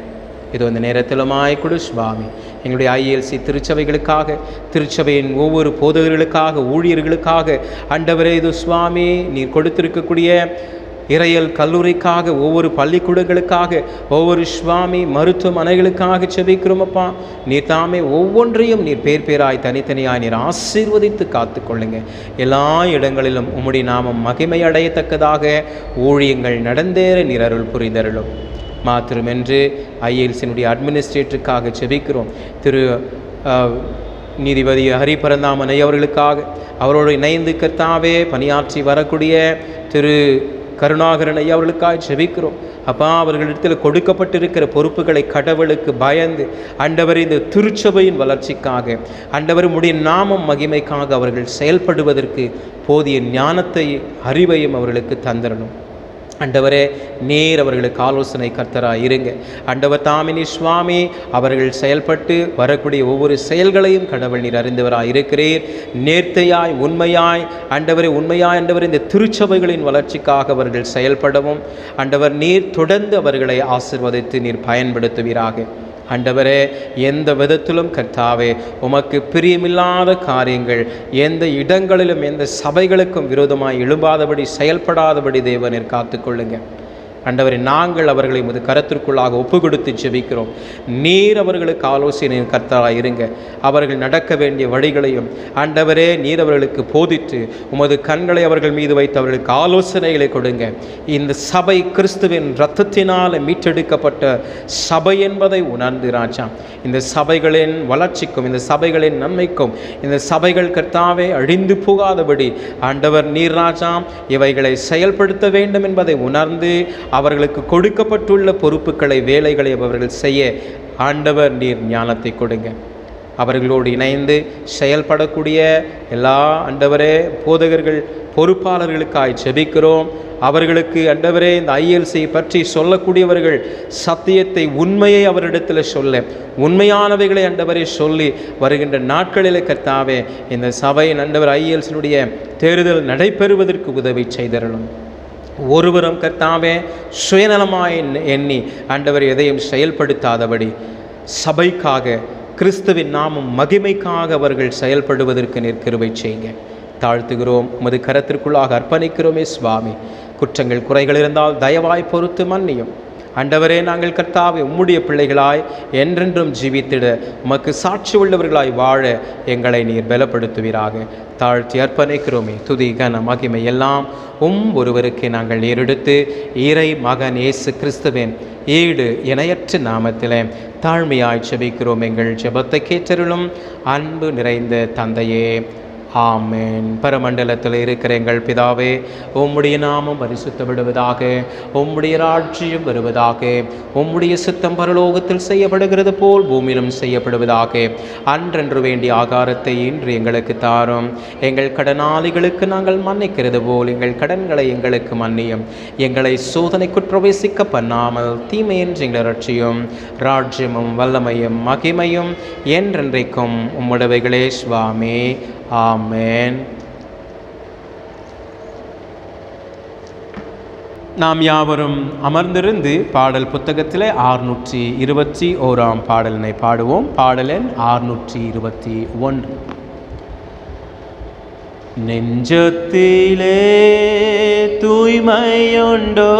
S1: இது இந்த நேரத்திலுமாய் கொடு சுவாமி. எங்களுடைய ILC திருச்சபைகளுக்காக, திருச்சபையின் ஒவ்வொரு போதகர்களுக்காக, ஊழியர்களுக்காக ஆண்டவரே இது சுவாமி நீர் கொடுத்திருக்கக்கூடிய இறையல் கல்லூரிக்காக, ஒவ்வொரு பள்ளிக்கூடங்களுக்காக, ஒவ்வொரு சுவாமி மருத்துவமனைகளுக்காக ஜெபிக்கிறோம் அப்பா. நீர் தாமே ஒவ்வொன்றையும் நீர் பேர் பேராய் தனித்தனியாய் நீர் ஆசீர்வதித்து காத்து கொள்ளுங்க. எல்லா இடங்களிலும் உம்முடைய நாமம் மகிமை அடையத்தக்கதாக ஊழியங்கள் நடந்தேற நீர் அருள் புரிந்தருளும். மாத்திரமென்று ILCனுடைய அட்மினிஸ்ட்ரேட்டருக்காக ஜெபிக்கிறோம். திரு நீதிபதி ஹரிபரந்தாமன் அவர்களுக்காக, அவரோடு இணைந்து கர்த்தாவே பணியாற்றி வரக்கூடிய திரு கருணாகரன் ஐயா அவர்களுக்காக ஜெபிக்கிறோம் அப்பா. அவர்களிடத்தில் கொடுக்கப்பட்டிருக்கிற பொறுப்புகளை கடவுளுக்கு பயந்து ஆண்டவர் இந்த திருச்சபையின் வளர்ச்சிக்காக, ஆண்டவர் உம்முடைய நாமம் மகிமைக்காக அவர்கள் செயல்படுவதற்கு போதிய ஞானத்தை, அறிவையும் அவர்களுக்கு தந்திரணும். ஆண்டவரே நேர் அவர்களுக்கு ஆலோசனை கர்த்தராக இருங்க. ஆண்டவர் தாமினி சுவாமி அவர்கள் செயல்பட்டு வரக்கூடிய ஒவ்வொரு செயல்களையும் கடவுள் நீர் அறிந்தவராக இருக்கிறீர். நேர்த்தையாய், உண்மையாய் ஆண்டவரே, உண்மையாய் ஆண்டவர் இந்த திருச்சபைகளின் வளர்ச்சிக்காக அவர்கள் செயல்படவும் ஆண்டவர் நீர் தொடர்ந்து அவர்களை ஆசீர்வதித்து நீர் பயன்படுத்துவீராக. ஆண்டவரே எந்த விதத்திலும் கர்த்தாவே உமக்கு பிரியமில்லாத காரியங்கள் எந்த இடங்களிலும் எந்த சபைகளுக்கும் விரோதமாய் எழும்பாதபடி, செயல்படாதபடி தேவனீர் காத்துக்கொள்ளுங்க. ஆண்டவரே நாங்கள் அவர்களை உமது கரத்திற்குள்ளாக ஒப்பு கொடுத்து ஜெபிக்கிறோம். நீர் அவர்களுக்கு ஆலோசனை கர்த்தராக இருங்க. அவர்கள் நடக்க வேண்டிய வழிகளையும் ஆண்டவரே நீர் அவர்களுக்கு போதித்து உமது கண்களை அவர்கள் மீது வைத்து அவர்களுக்கு ஆலோசனைகளை கொடுங்க. இந்த சபை கிறிஸ்துவின் இரத்தத்தினால் மீட்டெடுக்கப்பட்ட சபை என்பதை உணர்ந்து ராஜா, இந்த சபைகளின் வளர்ச்சிக்கும், இந்த சபைகளின் நன்மைக்கும், இந்த சபைகள் கர்த்தாவே அழிந்து போகாதபடி ஆண்டவர் நீர் ராஜா இவைகளை செயல்படுத்த வேண்டும் என்பதை உணர்ந்து அவர்களுக்கு கொடுக்கப்பட்டுள்ள பொறுப்புகளை, வேலைகளை அவர்கள் செய்ய ஆண்டவர் நீர் ஞானத்தை கொடுங்க. அவர்களோடு இணைந்து செயல்படக்கூடிய எல்லா ஆண்டவரே போதகர்கள், பொறுப்பாளர்களுக்காய் ஜெபிக்கிறோம். அவர்களுக்கு ஆண்டவரே இந்த ILC பற்றி சொல்லக்கூடியவர்கள் சத்தியத்தை, உண்மையை அவரிடத்தில் சொல்ல, உண்மையானவைகளை ஆண்டவரை சொல்லி வருகின்ற நாட்களில் கர்த்தாவே இந்த சபையின் ஆண்டவர் ILCனுடைய தேர்தல் நடைபெறுவதற்கு உதவி செய்தரணும். ஒருவரும் கர்த்தாவே சுயநலமாய் எண்ணி ஆண்டவர் எதையும் செயல்படுத்தாதபடி சபைக்காக, கிறிஸ்துவின் நாமம் மகிமைக்காக அவர்கள் செயல்படுவதற்கு நீர் கிருபை செய்யுங்க. தாழ்த்துகிறோம், உமது கரத்திற்குள்ளாக அர்ப்பணிக்கிறோமே சுவாமி. குற்றங்கள், குறைகள் இருந்தால் தயவாய் பொறுத்து மன்னியும். ஆண்டவரே நாங்கள் கர்த்தாவே உம்முடைய பிள்ளைகளாய் என்றென்றும் ஜீவித்திட, உமக்கு சாட்சி உள்ளவர்களாய் வாழ எங்களை நீர் பலப்படுத்துவீராக. தாழ்த்தி அர்ப்பணிக்கிறோமே. துதி, கன, மகிமை எல்லாம் ஒருவருக்கு நாங்கள் ஏறெடுத்து இறை மகன் இயேசு கிறிஸ்துவின் ஈடு இணையற்ற நாமத்திலே தாழ்மையாய் ஜெபிக்கிறோம். எங்கள் ஜெபத்தை கேட்டருளும் அன்பு நிறைந்த தந்தையே, ஆமென். பரமண்டலத்தில் இருக்கிற எங்கள் பிதாவே, உம்முடைய நாமம் பரிசுத்தப்படுவதாக, உம்முடைய ராஜ்யம் வருவதாக, உம்முடைய சித்தம் பரலோகத்தில் செய்யப்படுகிறது போல் பூமியிலும் செய்யப்படுவதாக. அன்றன்று வேண்டிய ஆகாரத்தை இன்று எங்களுக்கு தாரும். எங்கள் கடனாளிகளுக்கு நாங்கள் மன்னிக்கிறது போல் எங்கள் கடன்களை எங்களுக்கு மன்னியும். எங்களை சோதனைக்கு பிரவேசிக்க பண்ணாமல் தீமையின்றி எங்களை ரட்சியும். ராஜ்யமும் வல்லமையும் மகிமையும் என்றென்றைக்கும் உம்முடையவைகளே சுவாமி. ஆமென். நாம் யாவரும் அமர்ந்திருந்து பாடல் புத்தகத்திலே 621 பாடலினை பாடுவோம். பாடல் எண் 621. நெஞ்சத்திலே தூய்மையுண்டோ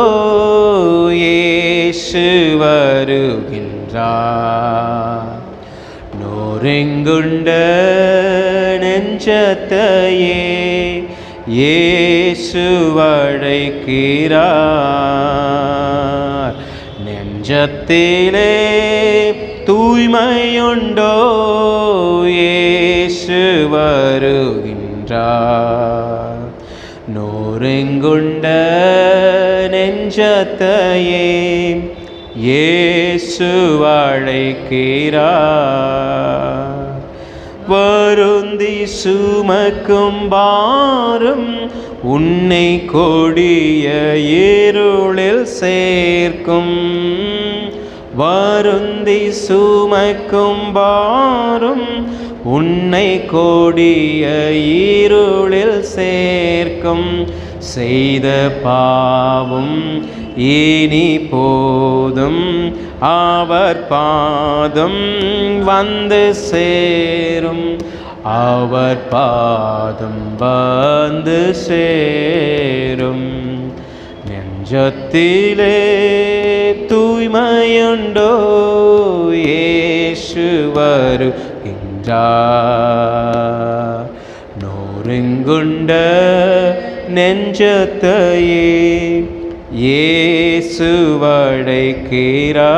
S1: இயேசு வருகின்றார். நோரெங்குண்ட நெஞ்சத்தையே இயேசு அழைக்கிறார். நெஞ்சத்திலே தூய்மையுண்டோ இயேசு வருகின்றார். நோரெங்குண்ட நெஞ்சத்தையே இயேசு அழைக்கிறார். வருந்தி சுமக்கும் பாரம் உன்னை கொடிய இருளில் சேர்க்கும். வருந்தி சுமக்கும் பாரம் உன்னை கொடிய இருளில் சேர்க்கும். செய்த பாவம் இனி போதும் அவர் பாதம் வந்து சேரும். அவர் பாதம் வந்து சேரும். நெஞ்சத்திலே தூய்மையுண்டோ இயேசு வருகின்றார். நோரெங்குண்ட நெஞ்சத்தையே இயேசு அழைக்கிறார்.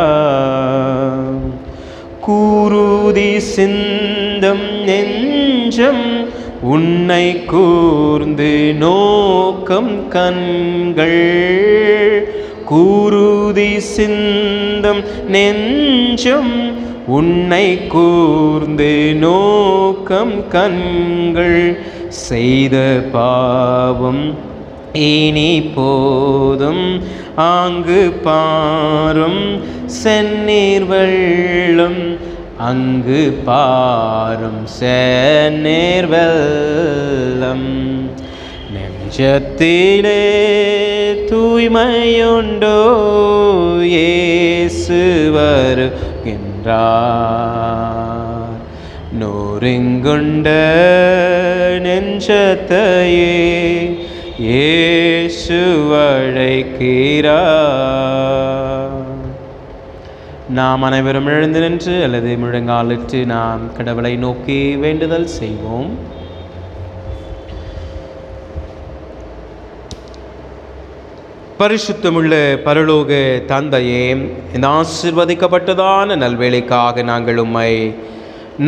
S1: குருதி சிந்தம் நெஞ்சம் உன்னை கூர்ந்து நோக்கம் கண்கள். குருதி சிந்தம் நெஞ்சம் உன்னை கூர்ந்து நோக்கம் கண்கள். செய்த பாவம் இனி போதும் ஆங்கு பாரும் செந்நீர் வெள்ளம். அங்கு பாரும் செந்நீர் வெள்ளம். நெஞ்சத்திலே தூய்மையுண்டோ இயேசு வருகின்றார். நோரெங்குண்ட நெஞ்சத்தையே இயேசு அழைக்கிறார். நாம் அனைவரும் எழுந்து நின்று அல்லது முழங்காலிட்டு நாம் கடவுளை நோக்கி வேண்டுதல் செய்வோம். பரிசுத்தமுள்ள பரலோக தந்தையே, இந்த ஆசீர்வதிக்கப்பட்டதான நல்வேளைக்காக நாங்கள் உம்மை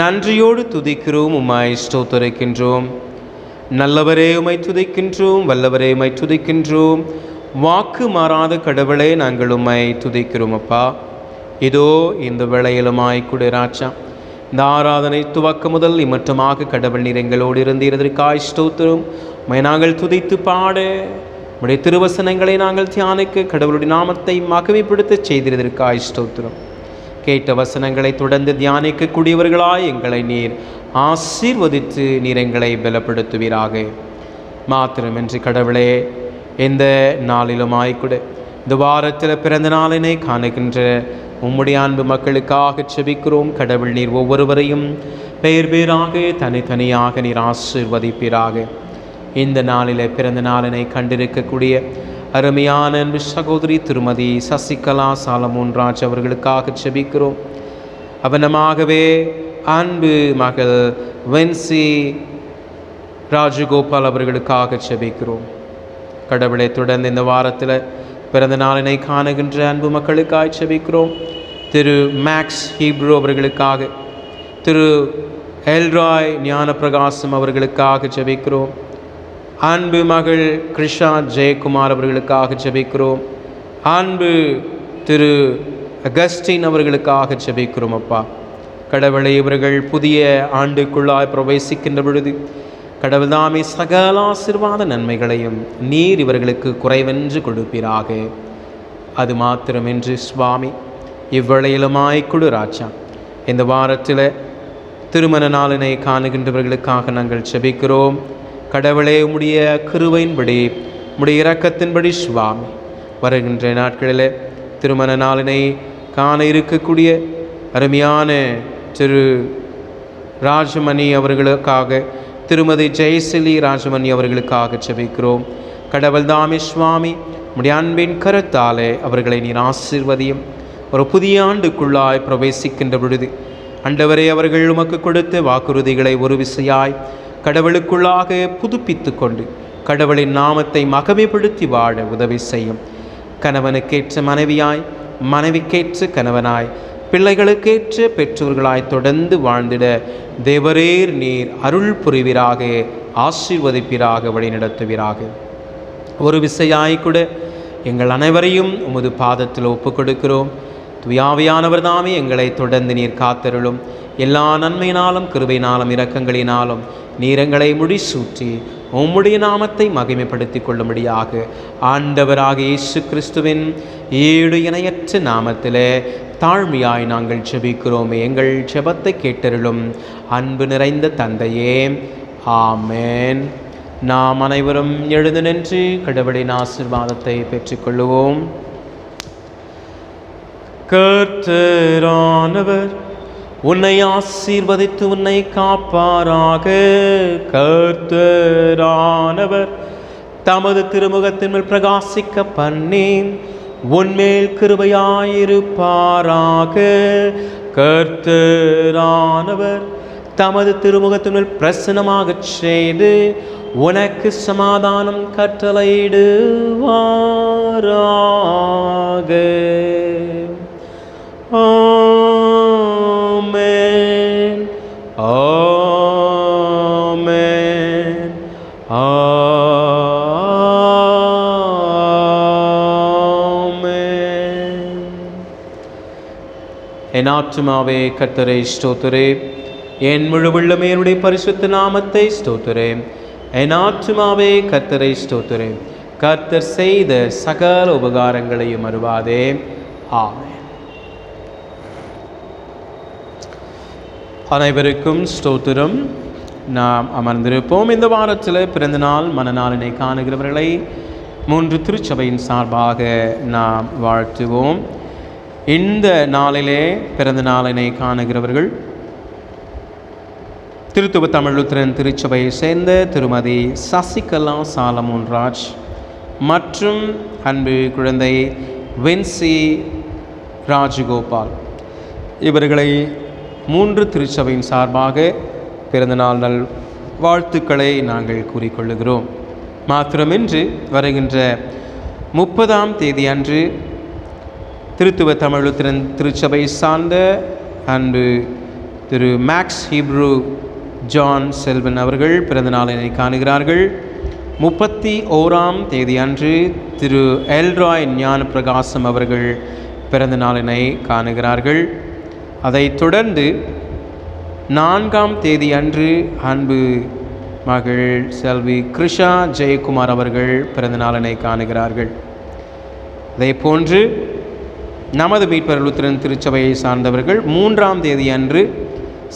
S1: நன்றியோடு துதிக்கிறோம், உம்மை ஸ்தோத்திரிக்கின்றோம். நல்லவரே உம்மை துதிக்கின்றோம், வல்லவரே உம்மை துதிக்கின்றோம். வாக்கு மாறாத கடவுளே நாங்கள் உம்மை துதிக்கிறோம் அப்பா. இதோ இந்த வேளையிலுமாய் கூட ராஜா, இந்த ஆராதனை துவக்க முதல் இம்மட்டமாக கடவுள் நீர் எங்களோடு இருந்ததற்காய் ஸ்தோத்திரம். உம்மை நாங்கள் துதித்து பாட, உம்முடைய திருவசனங்களை நாங்கள் தியானிக்க கடவுளுடைய நாமத்தை மகிமைப்படுத்த செய்ததற்காய் ஸ்தோத்திரம். கேட்ட வசனங்களை தொடர்ந்து தியானிக்கக்கூடியவர்களாய் எங்களை நீர் ஆசீர்வதித்து நீர் எங்களை பலப்படுத்துவீராக. மாத்திரமின்றி கடவுளே, எந்த நாளிலுமாய்க்கூட இந்த வாரத்தில் பிறந்த நாளினை காணுகின்ற உம்முடைய அன்பு மக்களுக்காக செபிக்கிறோம். கடவுள் நீர் ஒவ்வொருவரையும் பெயர் பேராக தனித்தனியாக நீர் ஆசீர்வதிப்பீராக. இந்த நாளில் பிறந்த நாளினை கண்டிருக்கக்கூடிய அருமையான அன்பு சகோதரி திருமதி சசிகலா சாலமோன் ராஜ் அவர்களுக்காக செபிக்கிறோம். அவனமாகவே அன்பு மகள் வென்சி ராஜகோபால் அவர்களுக்காக செபிக்கிறோம். கடவுளை தொடர்ந்து இந்த வாரத்தில் பிறந்த நாளினை காணுகின்ற அன்பு மக்களுக்காக செபிக்கிறோம். திரு மேக்ஸ் ஹீப்ரோ அவர்களுக்காக, திரு எல்ராய் ஞான பிரகாசம் அவர்களுக்காக செபிக்கிறோம். அன்பு மகள் கிருஷா ஜெயக்குமார் அவர்களுக்காக செபிக்கிறோம். அன்பு திரு அகஸ்டின் அவர்களுக்காக செபிக்கிறோம் அப்பா. கடவுளை இவர்கள் புதிய ஆண்டுக்குள்ளாய் பிரவேசிக்கின்ற பொழுது கடவுள் தாமே சகல ஆசீர்வாத நன்மைகளையும் நீர் இவர்களுக்கு குறைவென்று கொடுப்பீராக. அது மாத்திரமின்றி சுவாமி, இவ்வேளையிலுமாய் கொடு ராஜா, இந்த வாரத்தில் திருமண நாளினை காணுகின்றவர்களுக்காக நாங்கள் செபிக்கிறோம். கடவுளே, உம்முடைய கிருபையின்படி உம்முடைய இரக்கத்தின்படி சுவாமி, வருகின்ற நாட்களில் திருமண நாளினை காண இருக்கக்கூடிய அருமையான திரு ராஜமணி அவர்களுக்காக, திருமதி ஜெயசிலி ராஜமணி அவர்களுக்காக செபிக்கிறோம். கடவுள் தாமே சுவாமி, உம்முடைய அன்பின் கருத்தாலே அவர்களை நீர் ஆசீர்வதியும். ஒரு புதிய ஆண்டுக்குள்ளாய் பிரவேசிக்கின்ற பொழுது ஆண்டவரே, அவர்கள் உமக்கு கொடுத்த வாக்குறுதிகளை ஒரு விசையாய் கடவுளுக்குள்ளாக புதுப்பித்து கொண்டு கடவுளின் நாமத்தை மகிமைப்படுத்தி வாழ உதவி செய்யும். கணவனுக்கேற்ற மனைவியாய், மனைவிக்கேற்ற கணவனாய், பிள்ளைகளுக்கேற்ற பெற்றோர்களாய் தொடர்ந்து வாழ்ந்திட தேவரீர் நீர் அருள் புரிவீராக, ஆசீர்வதிப்பீராக, வழிநடத்துவீராக. ஒரு விசையாய்க்கூட எங்கள் அனைவரையும் உமது பாதத்தில் ஒப்புக் கொடுக்கிறோம். துயாவியானவர் தாமே எங்களை தொடர்ந்து நீர் காத்தருளும். எல்லா நன்மையினாலும் கிருபையினாலும் இரக்கங்களினாலும் நீர் எங்களை முடிசூட்டி உம்முடைய நாமத்தை மகிமைப்படுத்திக் கொள்ளும்படியாக ஆண்டவராக இயேசு கிறிஸ்துவின் ஈடு இணையற்ற நாமத்திலே தாழ்மையாய் நாங்கள் ஜெபிக்கிறோமே. எங்கள் ஜெபத்தை கேட்டருளும் அன்பு நிறைந்த தந்தையே, ஆமென். நாம் அனைவரும் எழுந்து நின்று கடவுளின் ஆசீர்வாதத்தை பெற்றுக்கொள்ளுவோம். கர்த்தரானவர் உன்னை ஆசீர்வதித்து உன்னை காப்பாராக. கர்த்தரானவர் தமது திருமுகத்தின் மேல் பிரகாசிக்க பண்ணி உன்மேல் கிருபையாயிருப்பாராக. கர்த்தரானவர் தமது திருமுகத்தின் மேல் பிரசன்னமாகச் செய்து உனக்கு சமாதானம் கட்டளையிடுவாராக. ஆமென், ஆமென், ஆமென். என் ஆத்துமாவே கர்த்தரை ஸ்தோத்திரே, என் முழு உள்ளமே என்னுடைய பரிசுத்த நாமத்தை ஸ்தோத்திரே. என் ஆத்துமாவே கர்த்தரை ஸ்தோத்திரே, கர்த்தர் செய்த சகல உபகாரங்களையும் மறவாதே. ஆமென். அனைவருக்கும் ஸ்தோத்திரம். நாம் அமர்ந்திருப்போம். இந்த வாரத்தில் பிறந்தநாள் மனநாளினை காணுகிறவர்களை 3 திருச்சபையின் சார்பாக நாம் வாழ்த்துவோம். இந்த நாளிலே பிறந்த நாளினை காணுகிறவர்கள் திருத்துவ தமிழ் லுத்திரன் திருச்சபையை சேர்ந்த திருமதி சசிகலா சாலமோன் ராஜ் மற்றும் அன்பு குழந்தை வின்சி ராஜகோபால், இவர்களை 3 திருச்சபையின் சார்பாக பிறந்தநாள் நல் வாழ்த்துக்களை நாங்கள் கூறிக்கொள்ளுகிறோம். மாத்திரமின்றி வருகின்ற 30ஆம் தேதி அன்று திருத்துவ தமிழ் லுத்திரன் திருச்சபை சார்ந்த அன்பு திரு மேக்ஸ் ஹீப்ரூ ஜான் செல்வன் அவர்கள் பிறந்த நாளினை காணுகிறார்கள். 31ஆம் தேதி அன்று திரு எல்ராய் ஞான பிரகாசம் அவர்கள் பிறந்த நாளினை காணுகிறார்கள். அதைத் தொடர்ந்து 4ஆம் தேதி அன்று அன்பு மகள் செல்வி கிருஷா ஜெயக்குமார் அவர்கள் பிறந்த நாளினை காணுகிறார்கள். அதே போன்று நமது மீட்பர் லுத்திரன் திருச்சபையை சார்ந்தவர்கள் 3ஆம் தேதி அன்று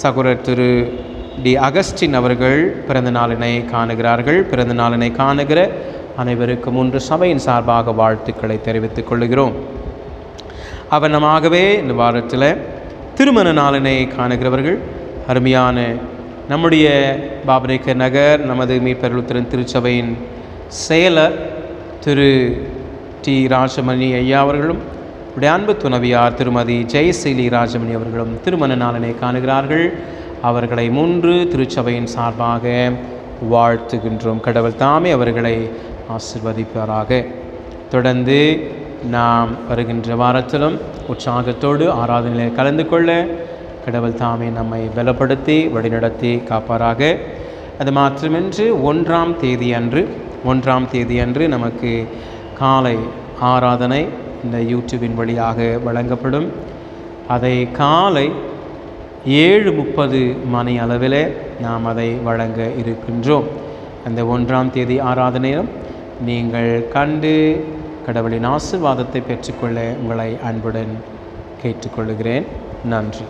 S1: சகோதரர் திரு டி அகஸ்டின் அவர்கள் பிறந்த நாளினை காணுகிறார்கள். பிறந்த நாளினை காணுகிற அனைவருக்கும் 3 சபையின் சார்பாக வாழ்த்துக்களை தெரிவித்துக் கொள்கிறோம். அவனமாகவே இந்த வாரத்தில் திருமண நாளினை காணுகிறவர்கள் அருமையான நம்முடைய பாபரேக்கர் நகர் நமது மீட்பர் லுத்திரன் திருச்சபையின் செயலர் திரு டி ராஜமணி ஐயா அவர்களும் உடைய அன்பு துணவியார் திருமதி ஜெயசீலி ராஜமணி அவர்களும் திருமண நாளினை காணுகிறார்கள். அவர்களை 3 திருச்சபையின் சார்பாக வாழ்த்துகின்றோம். கடவுள் தாமே அவர்களை ஆசிர்வதிப்பாராக. தொடர்ந்து நாம் வருகின்ற வாரத்திலும் உற்சாகத்தோடு ஆராதனையில் கலந்து கொள்ள கடவுள் தாமே நம்மை பலப்படுத்தி வழிநடத்தி காப்பாராக. அது மாத்திரமின்றி 1ஆம் தேதி அன்று நமக்கு காலை ஆராதனை இந்த யூடியூபின் வழியாக வழங்கப்படும். அதை காலை 7:30 மணி அளவில் நாம் அதை வழங்க இருக்கின்றோம். அந்த 1ஆம் தேதி ஆராதனையிலும் நீங்கள் கண்டு கடவுளின் ஆசீர்வாதத்தை பெற்றுக்கொள்ள உங்களை அன்புடன் கேட்டுக்கொள்கிறேன். நன்றி.